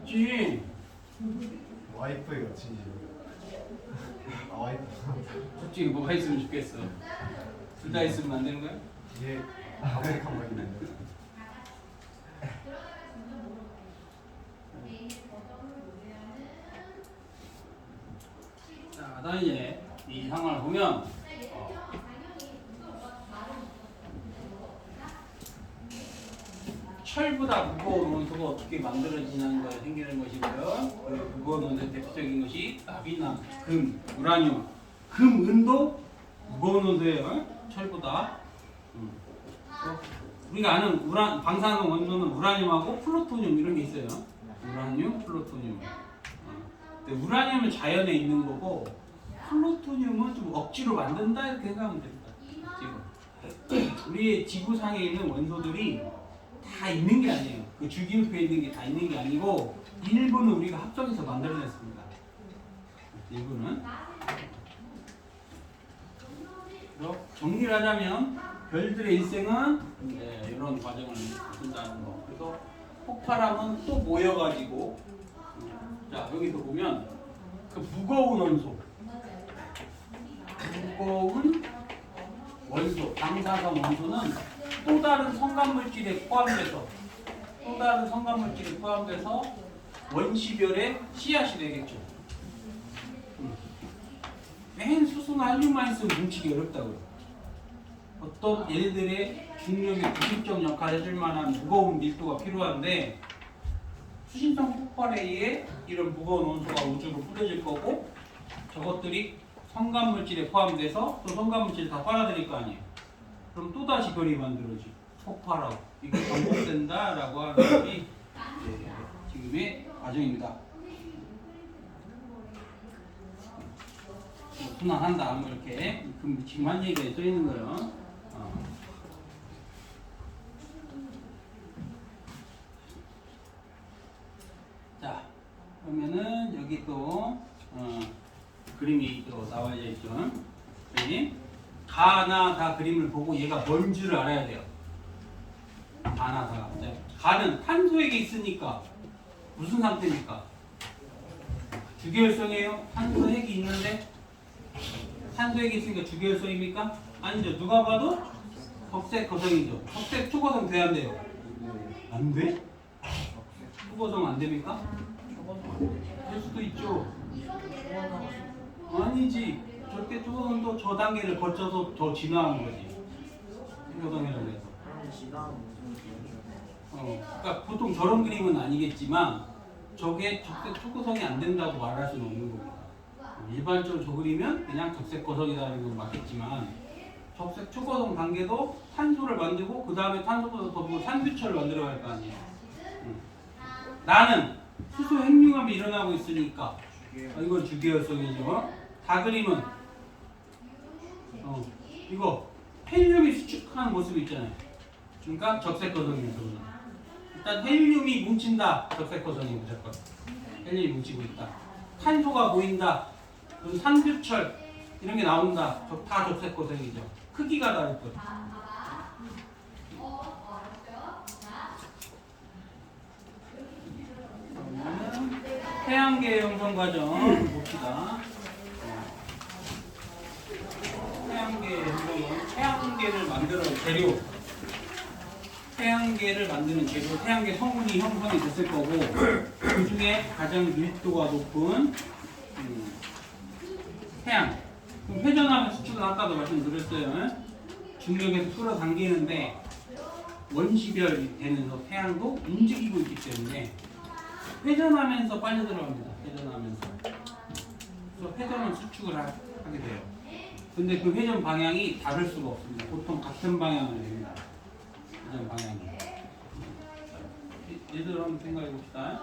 [SPEAKER 2] 있지.
[SPEAKER 4] 와이프의 여친이죠. 와이프.
[SPEAKER 2] 솔직히 뭐가 있으면 좋겠어. 둘 다 있으면 안 되는 거야?
[SPEAKER 4] 얘 아메리칸 와이프인데.
[SPEAKER 2] 그래서 이제 이 상황을 보면 철보다 무거운 원소가 어떻게 만들어지는 거에 생기는 것이고요. 그 무거운 원소의 대표적인 것이 나비나 금, 우라늄. 금, 은도 무거운 원소예요. 철보다. 우리가 아는 방사능 원소는 우라늄하고 플루토늄 이런 게 있어요. 우라늄, 플루토늄. 근데 우라늄은 자연에 있는 거고 플루토늄은 좀 억지로 만든다 이렇게 생각하면 됩니다. 지금 우리 지구상에 있는 원소들이 다 있는 게 아니에요. 그 주기율표에 있는 게 다 있는 게 아니고 일부는 우리가 합성해서 만들어냈습니다. 일부는. 정리를 하자면 별들의 일생은 이런 과정을 거친다는 거. 그래서 폭발하면 또 모여가지고 자 여기서 보면 그 무거운 원소, 무거운 원소, 방사성 원소는 또 다른 성간물질에 포함돼서 원시별의 씨앗이 되겠죠. 맨 수소나 한륨만 있으면 뭉치기 어렵다고요. 어떤 얘네들의 중력의 구심적 역할을 해줄 만한 무거운 밀도가 필요한데 수신성 폭발에 의해 이런 무거운 원소가 우주로 뿌려질 거고 저것들이 성간물질에 포함돼서 또 성간물질을 다 빨아들일 거 아니에요. 그럼 또다시 별이 만들어지고 폭발하고 이게 반복된다라고 하는 것이 지금의 과정입니다. 순환한다 뭐 이렇게 지금 한 얘기가 써 있는 거예요. 자 그러면은 여기 또 그림이 또 나와 있죠. 그림 가나 다 그림을 보고 얘가 뭔지를 알아야 돼요. 가나 다. 가는 탄소액이 있으니까 무슨 상태입니까? 주계열성이에요. 탄소액이 있는데 탄소액이 있으니까 주계열성입니까? 아니죠. 누가 봐도 적색 거성이죠. 적색 초거성 돼야 안 돼요? 안 돼? 초거성 안 됩니까? 될 수도 있죠. 아니지. 저렇게 초거성도 저 단계를 거쳐서 더 진화하는 거지. 초거성이라고 해서. 그러니까 보통 저런 그림은 아니겠지만 저게 적색 초거성이 안 된다고 말할 수는 없는 겁니다. 일반적으로 저 그리면 그냥 적색 거성이라는 건 맞겠지만 적색 초거성 단계도 탄소를 만들고 그 다음에 탄소보다 더 산규철을 만들어갈 거 아니에요. 나는 수소 핵융합이 일어나고 있으니까 이건 주계열성이죠. 다 그림은 이거 헬륨이 수축하는 모습이 있잖아요. 그러니까 적색 거성입니다. 일단 헬륨이 뭉친다. 적색 거성이 무조건 헬륨이 뭉치고 있다. 탄소가 보인다. 산규철 이런 게 나온다. 다 적색 거성이죠. 크기가 다를 거예요. 태양계 형성 과정 봅시다. 태양계 형성은 태양계를 만드는 재료, 태양계를 만드는 재료, 태양계 성분이 형성이 됐을 거고 그 중에 가장 밀도가 높은 태양. 그럼 회전하면 수축은 아까도 말씀드렸어요. 중력에서 끌어당기는데 원시별이 되면서 태양도 움직이고 있기 때문에 회전하면서 빨려 들어갑니다. 회전하면서. 그래서 회전은 수축을 하게 돼요. 근데 그 회전 방향이 다를 수가 없습니다. 보통 같은 방향을 됩니다. 회전 방향이. 예를 들어 한번 생각해 봅시다.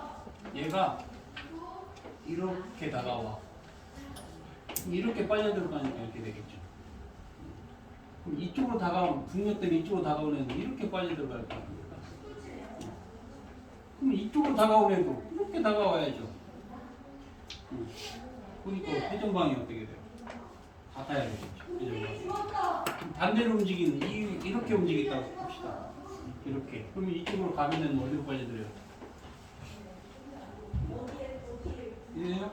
[SPEAKER 2] 얘가 이렇게 다가와. 이렇게 빨려 들어가니까 이렇게 되겠죠. 그럼 이쪽으로 다가오면 중력 때문에 이쪽으로 다가오는 애도 이렇게 빨려 들어갈 거 아닙니까? 그럼 이쪽으로 다가오는 애도 이렇게 다가와야죠. 그러니까 회전 방향이 어떻게 돼요? 같아야 되겠죠. 반대로 움직이는 이렇게 움직인다고 봅시다. 이렇게. 그러면 이쪽으로 가면 어디로 빨려들어요? 이해요?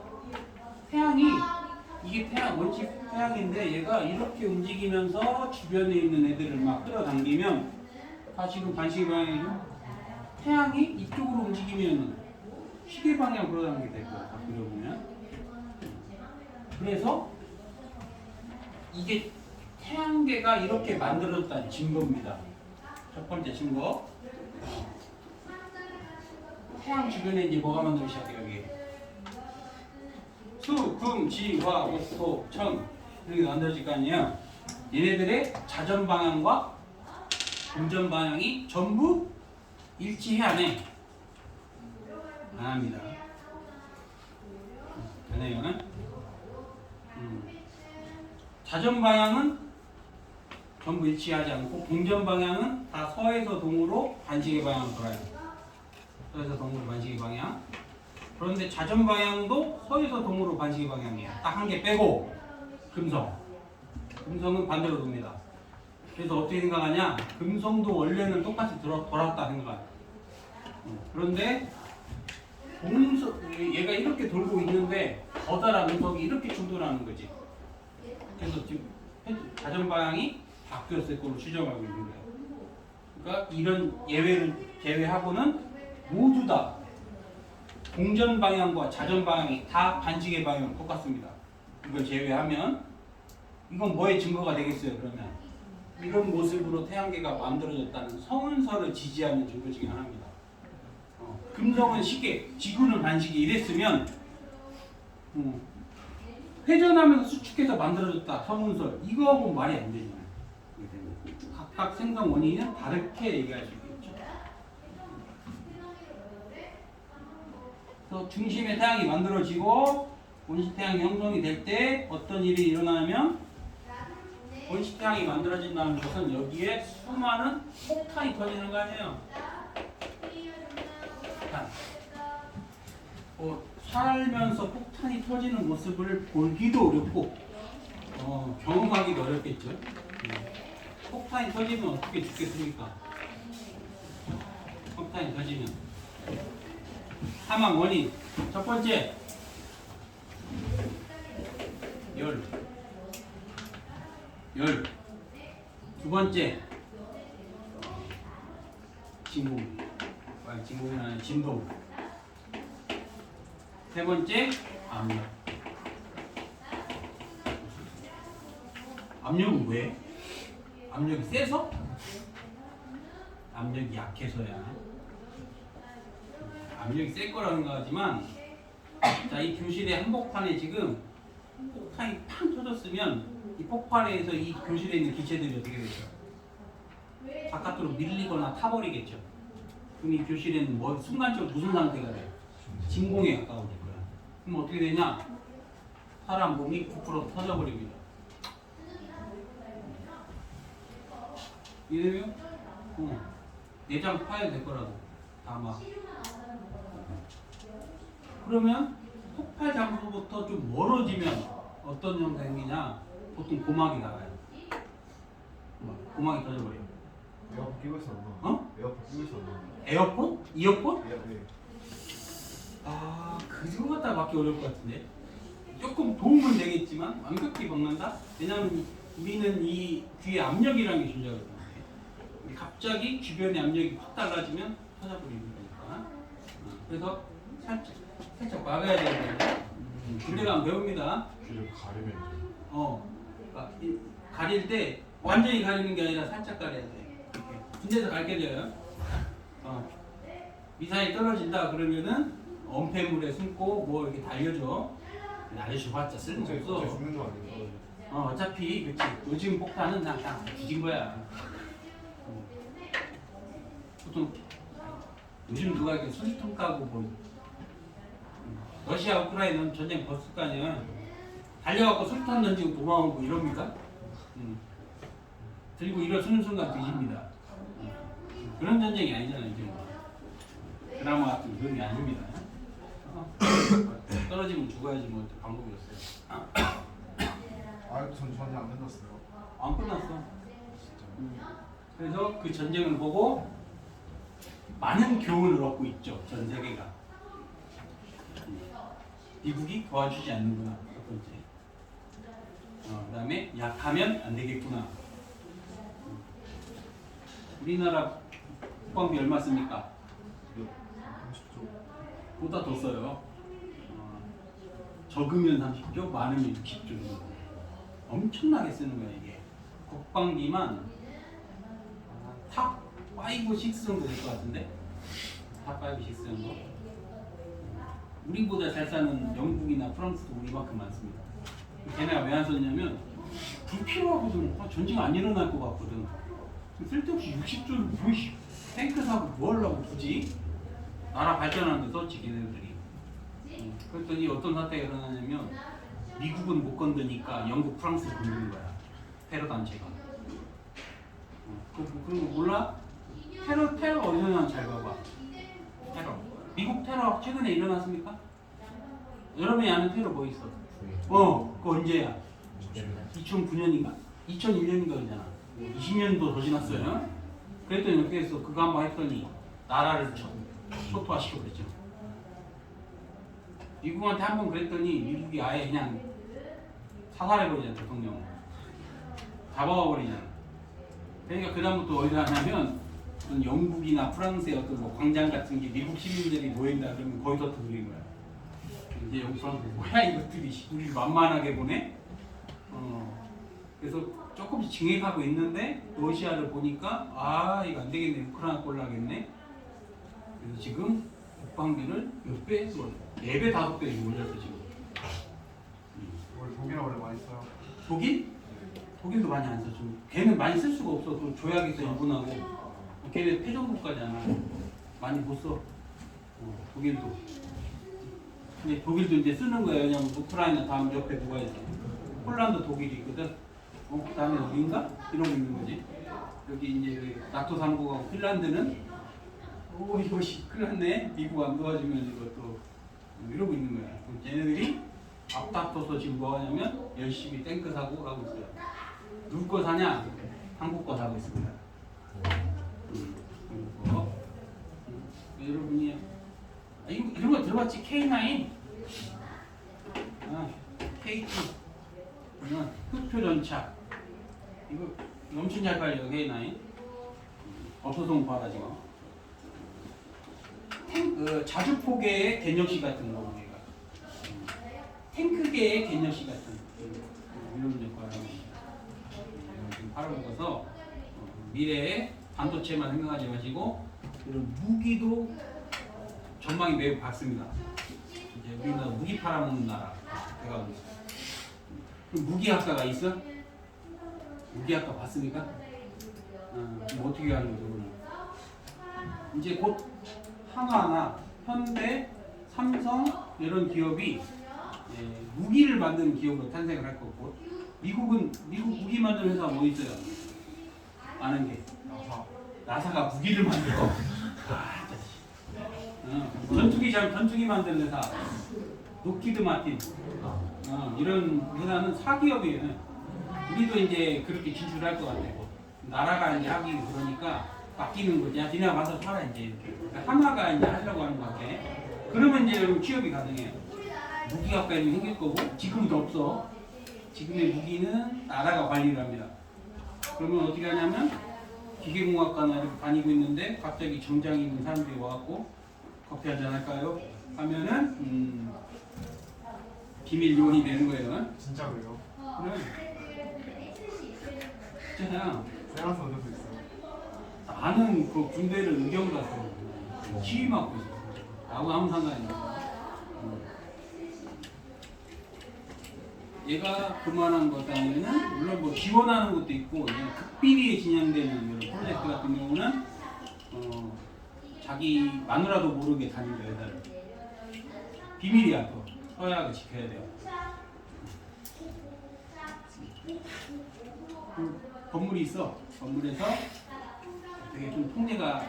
[SPEAKER 2] 태양이 이게 태양 원칙 태양인데 얘가 이렇게 움직이면서 주변에 있는 애들을 막 끌어당기면 다 지금 반시계 방향이죠. 태양이 이쪽으로 움직이면 시계 방향 끌어당기게 될 거예요. 그려보면. 그래서 이게 태양계가 이렇게 만들어졌다는 증거입니다. 첫 번째 증거. 태양 주변에 이제 뭐가 만들기 시작해요, 여기. 수, 금, 지, 화, 목, 토, 천 이렇게 만들어질 거 아니에요. 얘네들의 자전 방향과 운전 방향이 전부 일치해야 하네. 안 합니다. 안 해요. 자전 방향은 전부 일치하지 않고 동전 방향은 다 서에서 동으로 반시계 방향으로 돌아요. 서에서 동으로 반시계 방향. 그런데 자전 방향도 서에서 동으로 반시계 방향이에요. 딱 한 개 빼고 금성. 금성은 반대로 돕니다. 그래서 어떻게 생각하냐? 금성도 원래는 똑같이 돌았다 생각하죠. 그런데 얘가 이렇게 돌고 있는데 거다란 음성이 이렇게 충돌하는 거지. 그래서 지금 자전 방향이 바뀌었을 걸로 추정하고 있는 거예요. 그러니까 이런 예외를 제외하고는 모두 다 공전 방향과 자전 방향이 다 반시계 방향은 똑같습니다. 이걸 제외하면 이건 뭐의 증거가 되겠어요? 그러면 이런 모습으로 태양계가 만들어졌다는 성운설을 지지하는 증거 중에 하나입니다. 금성은 시계, 지구는 반시계 이랬으면 회전하면서 수축해서 만들어졌다 성운설 이거하고 말이 안 되잖아요. 각각 생성 원인은 다르게 얘기할 수 있겠죠. 그래서 중심의 태양이 만들어지고 원시태양이 형성이 될 때 어떤 일이 일어나면 원시태양이 만들어진다는 것은 여기에 수많은 폭탄이 터지는 거 아니에요. 폭탄. 살면서 폭탄이 터지는 모습을 보기도 어렵고 경험하기도 어렵겠죠. 폭탄이 터지면 어떻게 죽겠습니까? 폭탄이 터지면 사망 원인 첫 번째 열 두 번째 진공 진공이 아니라 진동 세 번째 압력 압력은 왜? 압력이 세서? 압력이 약해서야. 압력이 셀 거라는 거지만 자, 이 교실의 한복판에 지금 폭탄이 팡 터졌으면 이 폭발에서 이 교실에 있는 기체들이 어떻게 되죠? 바깥으로 밀리거나 타버리겠죠. 그럼 이 교실에는 뭐 순간적으로 무슨 상태가 돼요? 진공에 가까워질 거야. 그럼 어떻게 되냐? 사람 몸이 부풀어 터져버립니다. 이래요? 내장 파열될 거라도 다 막. 그러면 폭발 장소부터 좀 멀어지면 어떤 형태가 생기냐? 보통 고막이 나가요. 고막이 터져버려요.
[SPEAKER 3] 에어컨 끼고 있었나? 에어컨 끼고 있었나?
[SPEAKER 2] 에어폰? 이어폰?
[SPEAKER 3] 네.
[SPEAKER 2] 그거 갖다 막기 어려울 것 같은데. 조금 도움은 되겠지만 완벽히 막는다? 왜냐하면 우리는 이 귀에 압력이라는 게 존재하거든요. 갑자기 주변의 압력이 확 달라지면 터져버리는 거니까. 그래서 살짝 막아야 되는데 군대 가면 배웁니다.
[SPEAKER 3] 귀를 가리면
[SPEAKER 2] 그러니까 가릴 때 완전히 가리는 게 아니라 살짝 가려야 돼. 군대에서 가르쳐줘요. 미사일이 떨어진다 그러면은 엄폐물에 숨고 뭐 이렇게 달려줘. 알려줘봤자 쓸모없어.
[SPEAKER 3] 죽는 거 아니에요?
[SPEAKER 2] 어차피 그치. 요즘 폭탄은 다 뒤진 거야. 보통 요즘 누가 이렇게 수리통 까고 뭐 러시아 우크라이나는 전쟁 벌었을 거 아니야. 달려갖고 수리탄 던지고 도망오고 이럽니까? 들고 일어서는 순간 뒤집니다. 그런 전쟁이 아니잖아요 지금. 드라마 같은 그런 게 아닙니다. 떨어지면 죽어야지 뭐 방법이 없어요.
[SPEAKER 4] 전 전혀 안 끝났어요.
[SPEAKER 2] 안 끝났어. 그래서 그 전쟁을 보고 많은 교훈을 얻고 있죠 전 세계가. 미국이 도와주지 않는구나 첫 번째. 그다음에 약하면 안 되겠구나. 우리나라 국방비 얼마 씁니까?
[SPEAKER 4] 30조.
[SPEAKER 2] 보다 더 써요. 적으면 30조, 많으면 60조 정도. 엄청나게 쓰는 거야 이게. 국방비만 탑 5, 6 정도 될 것 같은데? 탑 5, 6 정도? 우리보다 잘 사는 영국이나 프랑스도 우리만큼 많습니다. 걔네가 왜 안 썼냐면 불필요하거든. 전쟁 안 일어날 것 같거든. 쓸데없이 60조를 탱크 사고 뭐 하려고 굳이? 나라 발전하는 데 썼지 걔네들이. 그랬더니 어떤 사태가 일어나냐면 미국은 못 건드니까 영국, 프랑스를 건드는 거야. 테러 단체가. 그런 거 몰라? 테러 어디서 나는지 잘 봐봐. 테러. 미국 테러 최근에 일어났습니까? 여러분이 아는 테러 뭐 있어? 그거 언제야? 2009년인가? 2001년인가 그러잖아. 20년도 더 지났어요. 그랬더니 어떻게 했어? 그거 한번 했더니 나라를 초토화시켜 그랬죠. 미국한테 한번 그랬더니 미국이 아예 그냥 사살해버리잖아. 대통령 잡아버리잖아. 그러니까 그다음부터 어디다 하냐면 어떤 영국이나 프랑스의 어떤 뭐 광장 같은 게 미국 시민들이 모인다 그러면 거기서 터뜨린 거야. 이제 영국 프랑스 뭐야 이것들이 우리 만만하게 보네. 그래서 조금씩 증액하고 있는데 러시아를 보니까 아 이거 안 되겠네. 우크라이나 꼴나겠네. 그래서 지금 국방비를 몇 배? 4배, 5배 올렸어 지금.
[SPEAKER 4] 원래 독일은 원래 많이 써요.
[SPEAKER 2] 독일? 독일도 많이 안 써. 좀 걔는 많이 쓸 수가 없어. 그 조약에서 일본하고 걔네 패전국가잖아. 많이 못 써. 독일도. 근데 독일도 이제 쓰는 거예요. 왜냐면 우크라이나 다음 옆에 누가 있어? 폴란드, 독일이 있거든. 그다음에 어딘가? 이러고 있는 거지. 여기 이제 나토 3국하고 핀란드는 이거 큰일 났네. 미국 안 도와주면 이것도 이러고 있는 거야. 얘네들이 앞다퉈서 지금 뭐 하냐면 열심히 탱크 사고 하고 있어요. 누구 거 사냐? 한국 거 사고 있습니다. 여러분이 이런 거 들어봤지? K9 K2 흑표 전차 이거 엄청 잘 팔려요. K9 없어서 봐라 지금. 자주포계의 개념식 같은 거 우리가 탱크계의 개념식 같은 이런 역할을 하고 지금 팔아먹어서 미래에 반도체만 생각하지 마시고 이런 무기도 전망이 매우 밝습니다. 이제 우리나라 무기 팔아먹는 나라 돼가고 있어요. 그럼 무기학과가 있어? 무기학과 봤습니까? 지금 어떻게 하는 거죠? 그러면? 이제 곧 하나나 현대, 삼성 이런 기업이 무기를 만드는 기업으로 탄생을 할 거고 미국 무기 만드는 회사가 뭐 있어요? 아는 게 나사가 무기를 만들어. 전투기 만드는 회사 로키드 마틴 이런 회사는 사기업이에요. 우리도 이제 그렇게 진출할 것 같아요. 나라가 이제 하기 그러니까 바뀌는 거지. 야, 니네가 와서 살아 이제 이렇게. 그러니까 하나가 이제 하려고 하는 것 같아. 그러면 이제 여러분 취업이 가능해요. 무기학과에 생길 거고 지금은 없어. 지금의 무기는 나라가 관리를 합니다. 그러면 어떻게 하냐면 기계공학과나 이렇게 다니고 있는데 갑자기 정장 입은 사람들이 와갖고 커피 한잔 할까요? 하면은 비밀 요원이 되는 거예요.
[SPEAKER 4] 진짜 그래요?
[SPEAKER 2] 그래. 진짜야.
[SPEAKER 4] 세라서 얻을 수 있어요.
[SPEAKER 2] 나는 그 군대를 의경 갔어. 시위 맡고 있어. 나하고 아무 상관이 없어. 얘가 그만한 것 아니면은 물론 뭐 지원하는 것도 있고 극비리에 진행되는 이런 프로젝트 같은 경우는 자기 마누라도 모르게 다니는 회사를 비밀이야. 또 서약을 지켜야 돼요. 건물이 있어. 건물에서 되게 좀 통제가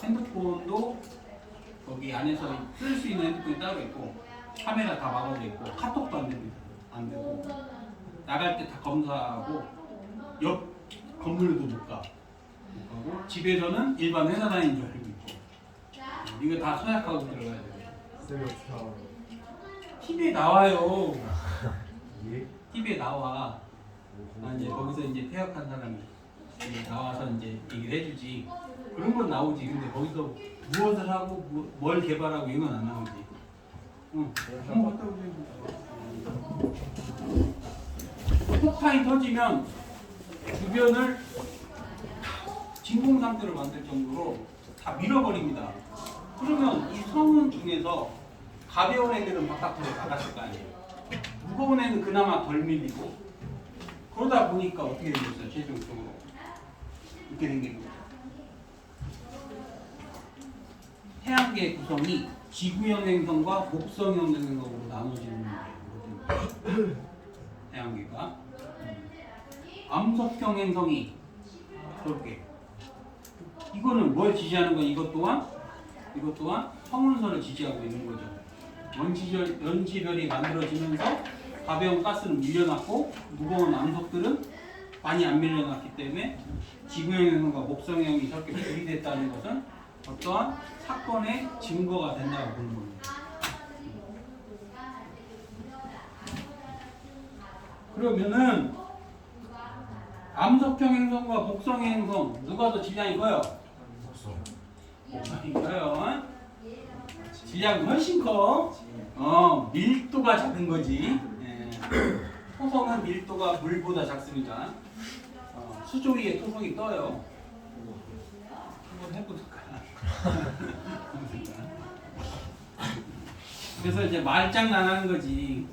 [SPEAKER 2] 핸드폰도 거기 안에서 쓸 수 있는 핸드폰이 따로 있고 카메라 다 막아져 있고 카톡도 안 되고 나갈 때 다 검사하고 옆 건물도 못 가고 집에서는 일반 회사 다니는 줄 알고 있고 이거 다 서약하고 들어가야 돼요.
[SPEAKER 4] 쌤이 어떻게 알아요?
[SPEAKER 2] TV에 나와요.
[SPEAKER 4] 예?
[SPEAKER 2] TV에 나와. 이제 거기서 이제 퇴학한 사람이 이제 나와서 이제 얘기를 해주지. 그런 건 나오지. 근데 거기서 무엇을 하고 뭘 개발하고 이건 안 나오지. 응. 한번 갔다 오세요. 폭탄이 터지면 주변을 진공 상태로 만들 정도로 다 밀어버립니다. 그러면 이 성운 중에서 가벼운 애들은 바깥으로 나갔을 거 아니에요. 무거운 애는 그나마 덜 밀리고 그러다 보니까 어떻게 되겠어요? 최종적으로 이렇게 생긴 거죠. 태양계의 구성이 지구형 행성과 목성형 행성으로 나눠지는 거예요. 태양계가 암석형 행성이 저렇게 이거는 뭘 지지하는 건 이것 또한 성운선을 지지하고 있는 거죠. 연지별이 만들어지면서 가벼운 가스는 밀려났고 무거운 암석들은 많이 안 밀려났기 때문에 지구형 행성과 목성형이 저렇게 분리됐다는 것은 어떠한 사건의 증거가 된다고 보는 겁니다. 그러면은 암석형 행성과 목성형 행성 누가 더 질량이 커요? 목성이 커요. 질량은 훨씬 커. 밀도가 작은 거지. 예. 토성은 밀도가 물보다 작습니다. 수조 위에 토성이 떠요. 한번 해보니까. 그래서 이제 말장난하는 거지.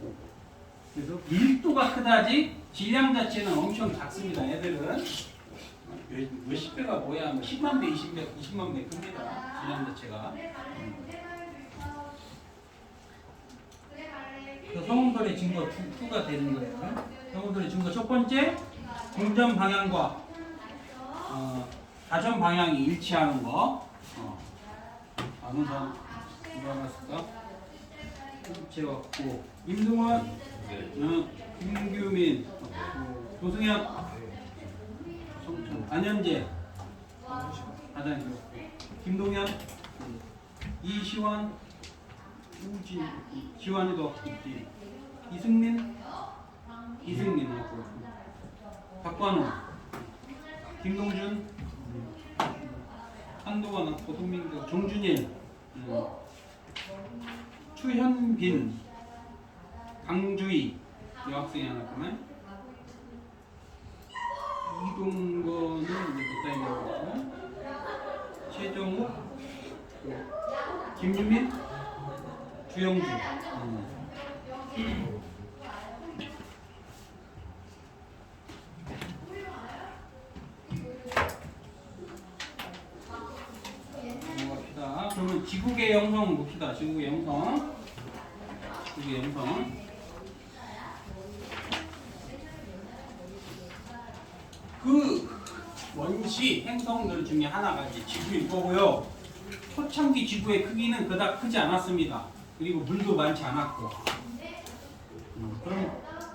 [SPEAKER 2] 그래서 밀도가 크다지 질량 자체는 엄청 작습니다. 애들은 몇십 배가 뭐야? 뭐 10만 배, 20만 배 큽니다. 질량 자체가. 그래서 성운설의 증거 2가 되는 거예요. 성운설의 증거 첫 번째, 동전 방향과 자전 방향이 일치하는 거. 아는 사람 누가 알았을까? 일치해갖고 임승원, 김규민, 조승현, 안현재, 김동현, 이시환, 우지, 지환이도 있지. 이승민 하고 박관우, 김동준, 한동환, 고동민도, 정준일, 추현빈, 강주희 여학생이 하나 있구나. 이동건은 못다니고 있고, 최정욱, 김유민, 주영주. 넘어갑시다. 그러면 지구계 형성 봅시다. 지구계 형성. 그 원시 행성들 중에 하나가 이제 지구일 거고요. 초창기 지구의 크기는 그닥 크지 않았습니다. 그리고 물도 많지 않았고.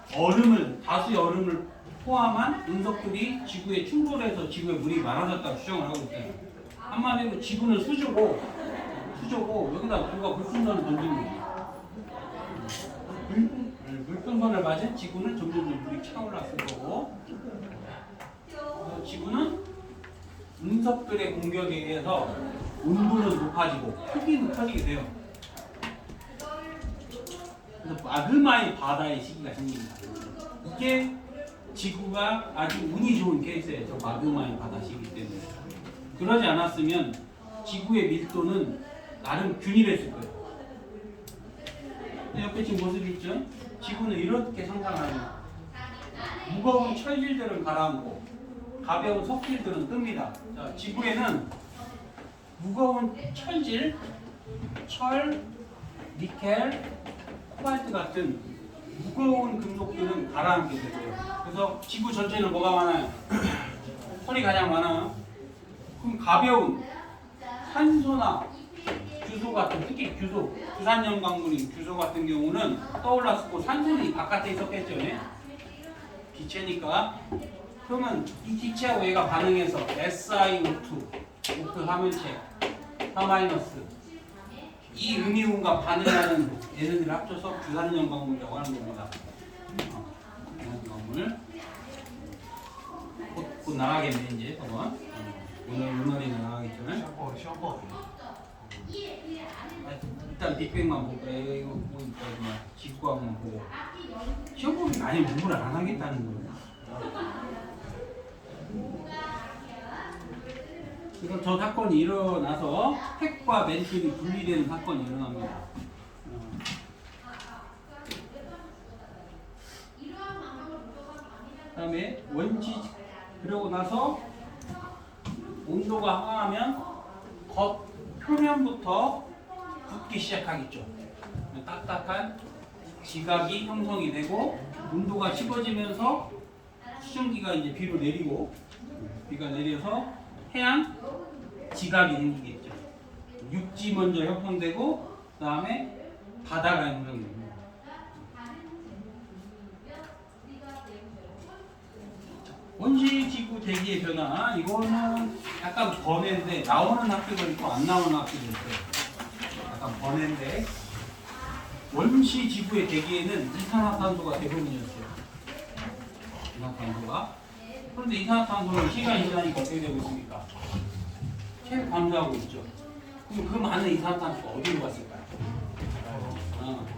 [SPEAKER 2] 그럼 다수의 얼음을 포함한 운석들이 지구에 충돌해서 지구에 물이 많아졌다고 주장을 하고 있어요. 한마디로 지구는 수조고 여기다 누가 물풍선을 던지는 거예요. 물풍선을 맞은 지구는 점점 물이 차올랐을 거고, 지구는 운석들의 공격에 의해서 온도는 높아지고 크기는 커지게 돼요. 그래서 마그마의 바다의 시기가 생깁니다. 이게 지구가 아주 운이 좋은 케이스예요. 저 마그마의 바다 시기 때문에. 그러지 않았으면 지구의 밀도는 나름 균일했을 거예요. 옆에 지금 모습이 있죠? 지구는 이렇게 상상하면 무거운 철질들은 가라앉고 가벼운 석질들은 뜹니다. 자, 지구에는 무거운 철질, 철, 니켈, 코발트 같은 무거운 금속들은 가라앉게 되고요. 그래서 지구 전체는 뭐가 많아요? 철이 가장 많아요. 그럼 가벼운 산소나 규소 같은, 특히 규소, 규산염 광물인 규소 같은 경우는 떠올랐고 산소는 바깥에 있었겠죠. 기체니까. 그러면 이 기체하고 얘가 반응해서 SiO2, O2 화물체, 4- 이 음이온과 반응하는 얘네들을 합쳐서 규산염 광물이라고 하는 겁니다. 규산염 광물. 곧 나가겠네 이제. 오늘이 나가겠죠.
[SPEAKER 4] 시험법.
[SPEAKER 2] 일단 빅뱅만 보고 이거 보니까 지구과학만 보고 시험법이 많이 공부를 안 하겠다는 거예요. 그래서 저 사건이 일어나서 팩과 멘틀이 분리되는 사건이 일어납니다. 그다음에 원지 그러고 나서 온도가 항하면 겉 표면부터 붓기 시작하겠죠. 딱딱한 지각이 형성이 되고 온도가 식어지면서 수증기가 이제 비로 내리고 비가 내려서 해안 지각이 생기겠죠. 육지 먼저 형성되고 그다음에 바다가 형성됩니다. 원시지구 대기의 변화 이거는 약간 번외인데 나오는 학교가 있고 안 나오는 학교도 있어요. 약간 번외인데 원시지구의 대기에는 이산화탄소가 대부분이었어요. 이산화탄소가. 그런데 이산화탄소는 시간 지나니까 어떻게 되고 있습니까? 계속 감소하고 있죠. 그럼 그 많은 이산화탄소가 어디로 갔을까요?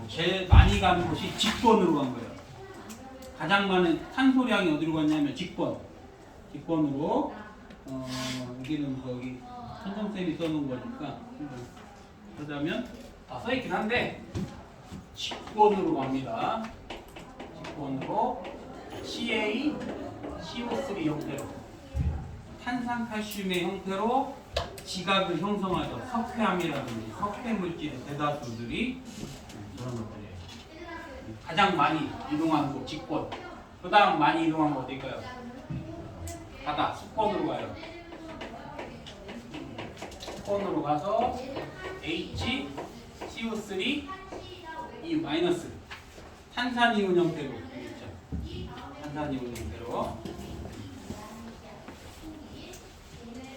[SPEAKER 2] 제일 많이 간 곳이 직권으로 간 거예요. 가장 많은 탄소량이 어디로 갔냐면 직권으로 여기는 거기 선정쌤이 써놓은 거니까 그러자면 써있긴 한데 직권으로 갑니다. 직권으로 CA, CO3 형태로 탄산칼슘의 형태로 지각을 형성하죠. 석회암이라든지 석회물질의 대다수들이 그런 것들이에요. 가장 많이 이동한 곳 직권. 그 다음 많이 이동한 거 어딜까요? 바다, 수권으로 가요. 수권으로 가서 H, CO3, E- 탄산이온 형태로 되겠죠. 탄산이온 형태로.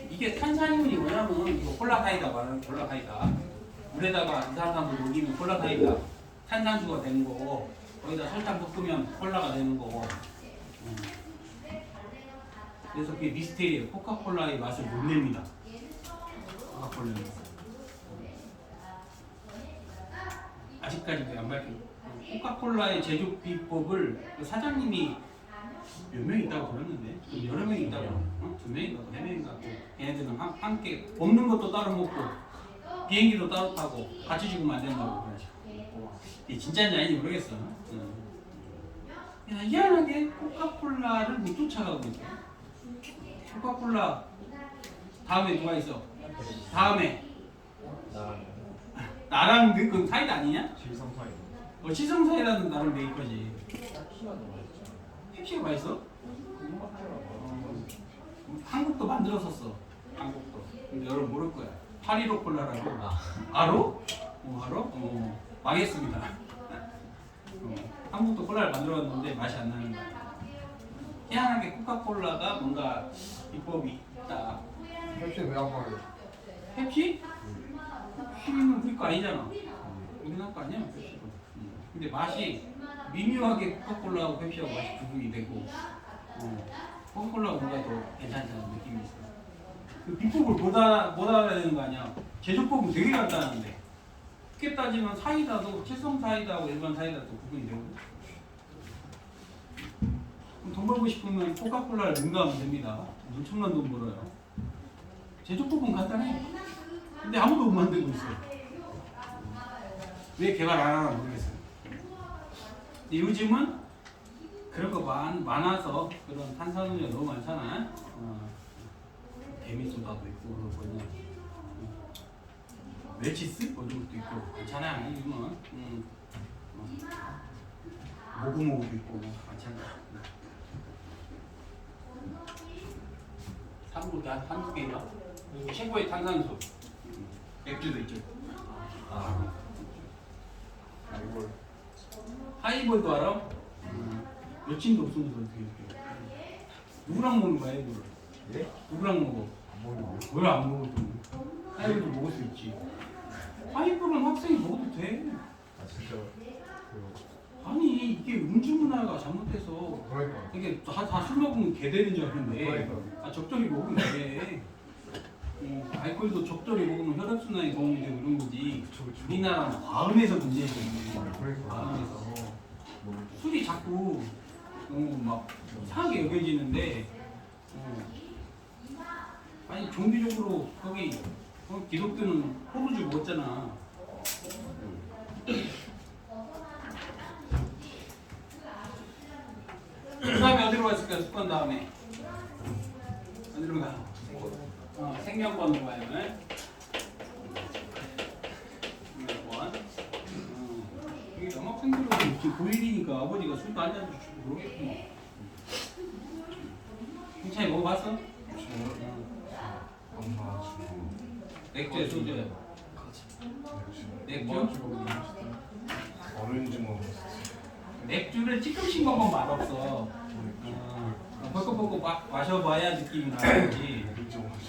[SPEAKER 2] 이게 탄산이온이 뭐냐면 이거 콜라사이다 말하는 콜라사이다. 물에다가 이산화탄소 녹이면 콜라사이다. 탄산수가 되는 거고 거기다 설탕 섞으면 콜라가 되는 거고. 그래서 그게 미스테리예요. 코카콜라의 맛을 못 냅니다. 코카콜라의 맛을. 아직까지도 안 밝힌. 코카콜라의 제조 비법을 그 사장님이 몇 명 있다고 들었는데 여러 명 있다고. 2명인가 4명인가. 걔네들은 함께 먹는 것도 따로 먹고 비행기도 따로 타고 같이 죽으면 안 된다고 그러죠. 이게 진짜인지 아닌지 모르겠어. 그냥 희한하게 코카콜라를 못 쫓아가고 있어. 코카콜라 다음에 누가 있어? 다음에 나랑 그 사이다 아니냐?
[SPEAKER 3] 질성사이.
[SPEAKER 2] 치성사이라는 나름 메이커지. 펩시가 맛있어? 한국도 만들었었어. 한국도. 근데 여러분 모를 거야. 파리로 콜라라고. 알아? 알아? 망했습니다. 한국도 콜라를 만들어봤는데 맛이 안 나는 거야. 희한하게 코카콜라가 뭔가 비법이 있다.
[SPEAKER 4] 펩시 왜안 먹어요?
[SPEAKER 2] 펩시? 펩시는 우리 거 아니잖아. 우리나라 거 아니야, 펩시도. 근데 맛이 미묘하게 코카콜라하고 펩시하고 맛이 구분이 되고 코카콜라가 뭔가 더 괜찮다는 느낌이 있어. 그 비법을 못 알아야 되는 거 아니야. 제조법은 되게 간단한데 쉽게 따지면 사이다도 칠성 사이다하고 일반 사이다도 구분이 되고 돈 벌고 싶으면 코카콜라를 능가하면 됩니다. 엄청난 돈 벌어요. 제조법은 간단해. 근데 아무도 못 만들고 있어. 왜 개발 안 하나 모르겠어요. 근데 요즘은 그런 거 많아서 그런 탄산음료 너무 많잖아. 개미소다도 있고 뭐냐 웰치스 뭐 이런 것도 있고 괜찮아. 요즘은 모구모구도 있고 괜찮아. 한국 개인가? 최고의 탄산수 맥주도 있죠. 하이볼도 알아? 여친도 없으면서 어떻게 누구랑 먹는 거야 이거를?
[SPEAKER 3] 예?
[SPEAKER 2] 누구랑 먹어?
[SPEAKER 3] 안 먹는 거.
[SPEAKER 2] 왜 안 먹어도? 하이볼도 먹을 수 있지. 하이볼은 학생이 먹어도 돼.
[SPEAKER 3] 아 진짜
[SPEAKER 2] 아니 이게 음주 문화가 잘못돼서
[SPEAKER 4] 그러니까.
[SPEAKER 2] 이게 다 술 먹으면 개 되는 줄 알았는데
[SPEAKER 4] 그러니까.
[SPEAKER 2] 적절히 먹으면 돼. 알코올도 적절히 먹으면 혈액순환에 도움이 되고 이런 거지. 우리나라는 과음에서 문제가 있는 거야.
[SPEAKER 4] 그러니까.
[SPEAKER 2] 과음에서 술이 자꾸 너무 막 이상하게 여겨지는데 아니 종교적으로 거기 기독교는 포도주 먹었잖아. 그 다음에 어디로 갔을까? 습관 다음에 어디로 가? 생명권으로 가요. 생명권. 이게 남학생들은 지금 고1이니까 아버지가 술도 한 잔도 주고 모르겠구만. 괜찮이 먹어봤어?
[SPEAKER 3] 엄마 주고
[SPEAKER 2] 맥주에 소주에 맥주?
[SPEAKER 3] 오렌지 먹었어.
[SPEAKER 2] 맥주를 찌끔신 것만 맛없어. 벌컥벌컥 마셔봐야 느낌이 나지.
[SPEAKER 3] 오렌지 먹었어.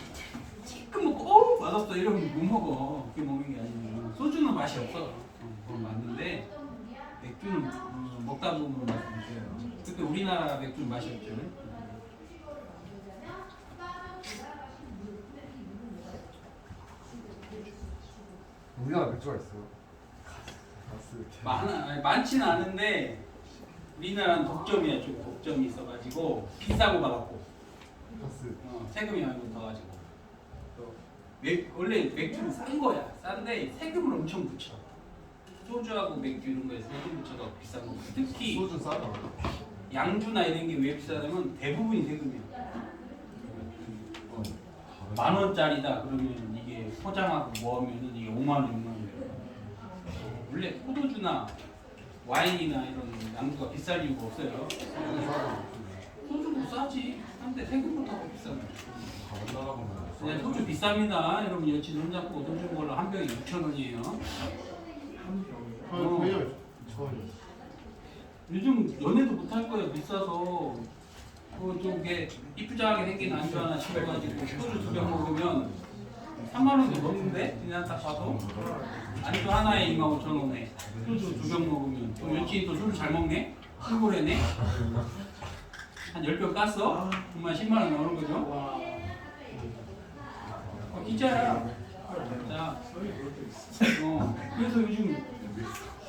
[SPEAKER 2] 찌끔 먹고 어우 맛없어 이러면 못 먹어. 그렇게 먹는 게 아니면 소주는 맛이 없어. 그건 맞는데 맥주는 먹다 보면 맛이 있어요. 그때 우리나라 맥주는 맛이 없죠.
[SPEAKER 4] 우리나라 맥주가 있어요.
[SPEAKER 2] 많지는 않은데 우리나라는 독점이야. 좀 독점이 있어가지고 비싸고 받았고 세금이 많이 붙어가지고 또 원래 맥주는 싼 거야. 싼데 세금을 엄청 붙여. 소주하고 맥주 이런 거에 세금 붙여서 비싼 거. 특히
[SPEAKER 3] 소주 싸다.
[SPEAKER 2] 양주나 이런 게 왜 비싸냐면 대부분이 세금이야. 10,000원짜리다 그러면 이게 포장하고 뭐하면은 이게 5만 원, 6만 원. 원래 포도주나 와인이나 이런 양주가 비쌀 이유가 없어요. 소주도 싸지. 한데 세금부터 비싸네.
[SPEAKER 3] 다른 나라 보면
[SPEAKER 2] 그냥 소주 비쌉니다. 여러분 여친 손잡고 돈 주는 걸로 한 병에 6,000원이에요. 요즘 연애도 못할 거예요. 비싸서. 그쪽에 이쁘장하게 생긴 안주 하나 시켜가지고 소주 2병 먹으면 3만 원도 넘는데 그냥 딱 봐도 안주 하나에 25,000원에 소주 2병 먹으면 또 여친이 또 술 잘 먹네? 술고래네? 한 10병 깠어? 정말 10만 원 나오는 거죠? 진짜야. 자, 그래서 요즘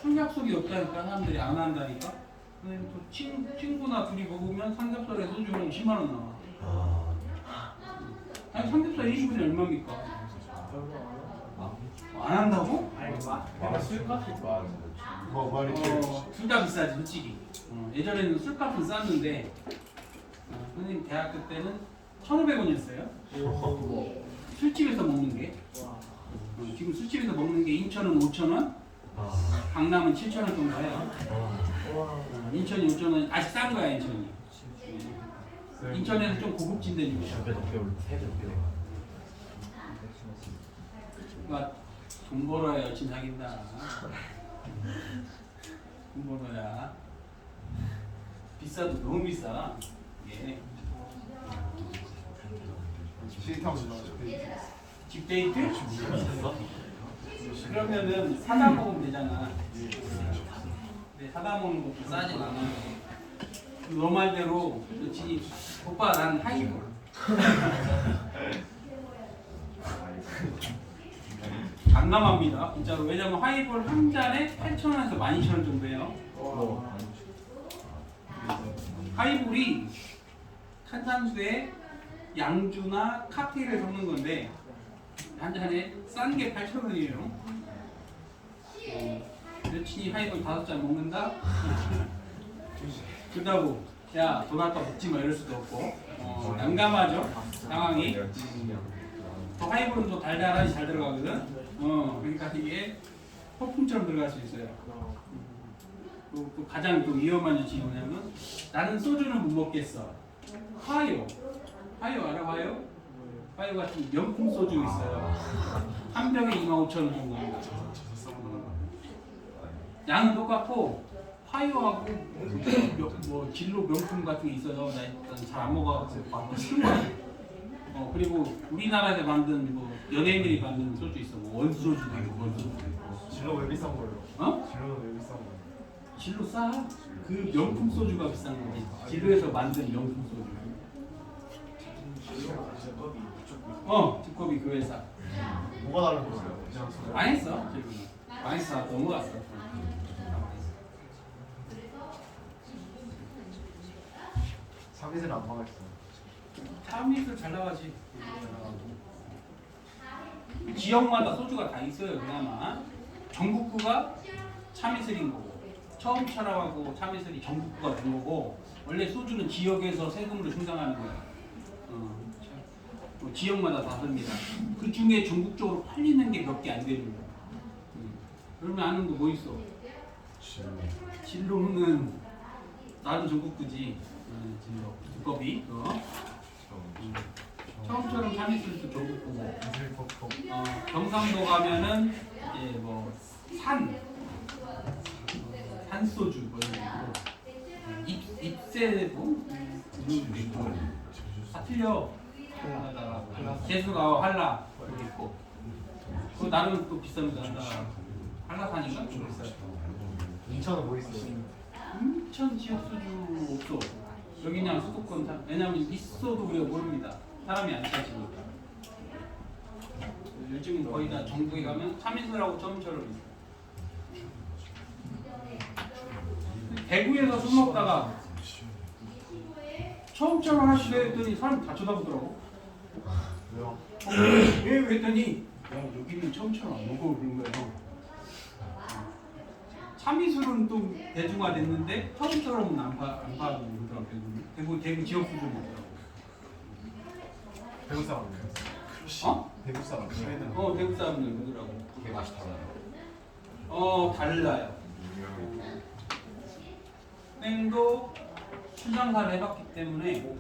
[SPEAKER 2] 술 약속이 없다니까 사람들이 안 한다니까. 또 친구나 둘이 먹으면 삼겹살에 소주 먹으면 10만 원 나와. 아니 삼겹살 1인분이 얼마입니까? 안 한다고?
[SPEAKER 1] 술값이
[SPEAKER 3] 뭐 말이
[SPEAKER 2] 둘 다 비싸지 솔직히. 예전에는 술값은 쌌는데 선생님 대학교 때는 1,500원이었어요. 술집에서 먹는 게. 지금 술집에서 먹는 게 인천은 5,000원, 강남은 7,000원 정도 해요. 인천이 5,000원, 아직 싼 거야 인천이. 인천에는 좀 고급진 데는 그러니까 돈 벌어야 여친 사귄다. 돈 벌어야. 비싸도 너무 비싸. 예. 집 데이트? 그러면은 사다 먹으면 되잖아. 근데 사다 먹는 것도 싸진 않아. 너 말대로 여친이 오빠 난 하이볼. 장담합니다. 진짜로. 왜냐면 하이볼 한 잔에 8,000원에서 12,000원 정도예요. 하이볼이 탄산수에 양주나 칵테일을 섞는 건데 한 잔에 싼 게 8,000원이에요. 여친이 하이볼 5잔 먹는다? 그렇다고 야 돈 아까 먹지 마 이럴 수도 없고 난감하죠 상황이. 또 하이볼은 또 달달하니 잘 들어가거든. 그러니까 이게 폭풍처럼 들어갈 수 있어요. 또 가장 또 위험한 여친이 뭐냐면 나는 소주는 못 먹겠어. 화요 알아 화요? 화요 같은 명품 소주 있어요. 한 병에 25,000원 정도입니다. 양은 똑같고 화요하고 뭐 진로 명품 같은 게 있어요. 난 잘 안 먹어가지고 막 싫은 거야. 그리고 우리나라에서 만든 뭐 연예인들이 만든 소주 있어. 뭐 원소주도 있고 원소주도 있고.
[SPEAKER 3] 진로 왜 비싼 거예요? 진로는 왜 비싼 거예요?
[SPEAKER 2] 진로 싸? 그 명품 소주가 비싼 거지. 진로에서 만든 명품 소주. 두꺼비 그 회사.
[SPEAKER 3] 뭐가 다른 거예요? 그냥 소주.
[SPEAKER 2] 망했어. 망했어. 넘어갔어.
[SPEAKER 4] 참이슬 안 망했어.
[SPEAKER 2] 참이슬 잘 나가지. 지역마다 소주가 다 있어요. 그나마 전국구가 참이슬인 거고 처음 철학하고 참이슬이 전국구가 된 거고 원래 소주는 지역에서 세금으로 충당하는 거예요. 지역마다 다 다릅니다. 그 중에 전국적으로 팔리는 게 몇 개 안 되는 거예요. 그러면 아는 거 뭐 있어? 진로는 나는 전국구지. 진로 두꺼비. 처음처럼 참이슬도 전국구고. 경상도 가면은 이제 뭐 산소주 뭐 이런 거 입새고 다 틀려. 재수가 한라 여기 있고. 그 나는 또 비쌉니다. 한라산인가 좀 비싸요.
[SPEAKER 4] 인천은 뭐 있어요?
[SPEAKER 2] 인천 지역 소주 없어. 여기 그냥 수도권 왜냐면 있어도 우리가 모릅니다. 사람이 안 찾으니까. 요즘은 거의 다 전국에 가면 참이슬하고 처음처럼 있어. 대구에서 술 먹다가 처음처럼 하시려 했더니 사람 다 쳐다보더라고.
[SPEAKER 4] 왜요?
[SPEAKER 2] 왜 했더니 야 여기는 처음처럼 안 먹어 그런 거예요. 참이슬은 또 대중화됐는데 처음처럼은 안 파고 그러더라고요. 대구 지역 수준 먹더라고.
[SPEAKER 4] 대구 사람이에요.
[SPEAKER 2] 어?
[SPEAKER 4] 대구 사람.
[SPEAKER 2] 대구 사람들 그러더라고.
[SPEAKER 3] 그게 맛이 달라요.
[SPEAKER 2] 달라요. 땡도 출장사를 해봤기 때문에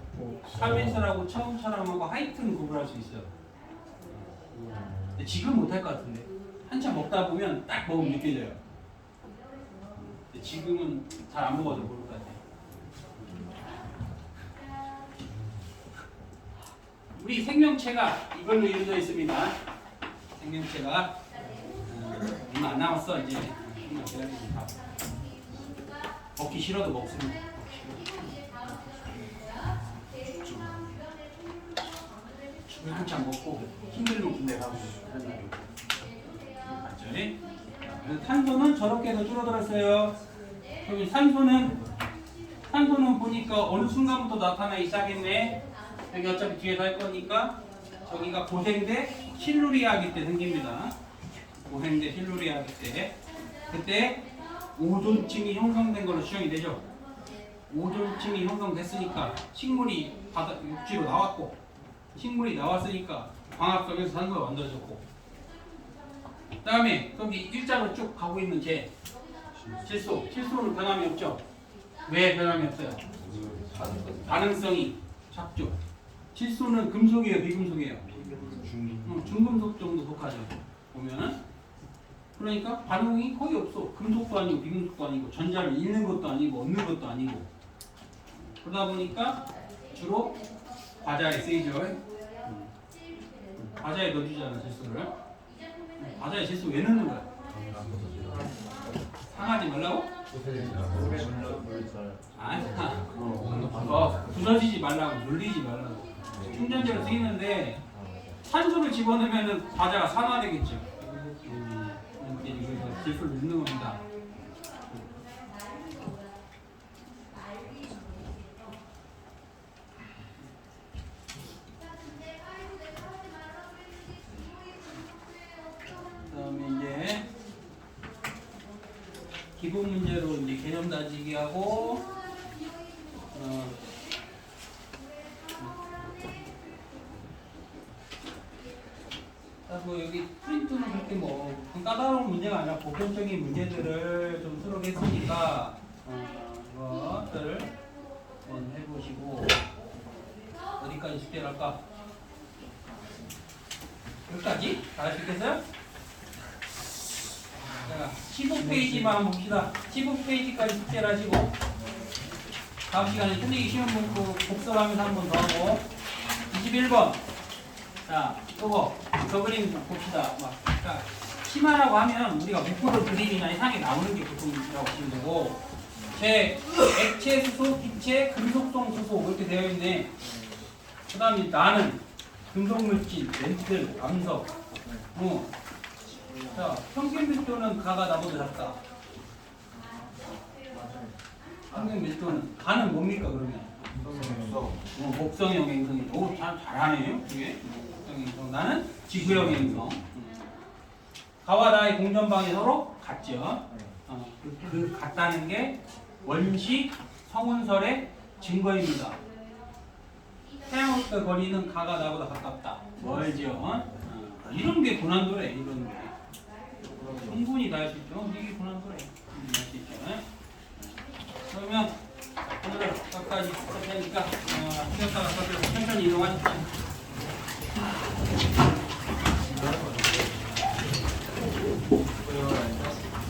[SPEAKER 2] 참이슬하고 처음처럼하고 하이튼 구분할 수 있어요. 근데 지금 못할 것 같은데 한참 먹다 보면 딱 먹으면 느껴져요. 근데 지금은 잘 안 먹어서 모를 것 같아요. 우리 생명체가 이걸로 이루어져 있습니다. 생명체가 얼마 안 남았어 이제. 먹기 싫어도 먹습니다. 한참 먹고 힘들면 군대 가고 그런 날이고. 맞죠? 탄소는 저렇게 해서 줄어들었어요. 그럼 산소는 보니까 어느 순간부터 나타나기 시작했네. 여기 어차피 뒤에서 할 거니까 저기가 고생대 실루리아기 때 생깁니다. 고생대 실루리아기 때 그때 오존층이 형성된 걸로 추정이 되죠. 오존층이 형성됐으니까 식물이 바다 육지로 나왔고 식물이 나왔으니까 광합성에서 산소가 만들어졌고 그 다음에 그럼 이 일자로 쭉 가고 있는 질소는 변함이 없죠. 왜 변함이 없어요? 반응성이 작죠. 질소는 금속이에요, 비금속이에요? 중금속 정도 속하죠. 보면은 그러니까 반응이 거의 없어. 금속도 아니고 비금속도 아니고 전자를 잃는 것도 아니고 얻는 것도 아니고 그러다 보니까 주로 과자에 쓰이죠. 과자에 넣어주잖아 질소를. 과자에 질소 왜 넣는 거야? 상하지 말라고? 아니야. 부서지지 말라고, 물리지 말라고. 충전재로 쓰이는데 산소를 집어넣으면 과자가 산화되겠죠. 그래서 질소를 넣는 겁니다. 그다음에 이제 기본 문제로 이제 개념 다지기 하고 뭐 여기 프린트는 그렇게 뭐 까다로운 문제가 아니라 보편적인 문제들을 좀 수록했으니까 이것들 한번 해보시고 어디까지 숙제를 할까? 여기까지? 다 할 수 있겠어요? 자, 15페이지만 한번 봅시다. 15페이지까지 숙제를 하시고 다음 시간에 틀리기 쉬운 문구 복습하면서 한 번 더 하고 21번 자, 저 그림 봅시다. 자, 심화라고 하면 우리가 못 보던 그림이나 이상하게 나오는 게 보통이라고 보시면 되고 제 액체 수소, 기체, 금속성 수소 이렇게 되어 있네. 그 다음에 나는 금속물질, 렌트들, 암석 자, 평균 밀도는 가가 나보다 작다. 평균 밀도는 가는 뭡니까 그러면? 목성형 행성이. 오, 잘하네요. 그게 목성형 행성. 나는 지구형 행성. 가와 나의 공전방이 서로 같죠. 그 같다는 게 원시 성운설의 증거입니다. 태양으로부터 거리는 가가 나보다 가깝다. 멀죠. 이런 게 고난도래. 이런 게. 충분히 다 할 수 있죠. 이게 고난도래. 할 수 있죠. 그러면 오늘 여기까지 할 테니까 쉬었다가 천천히 이동하십시오.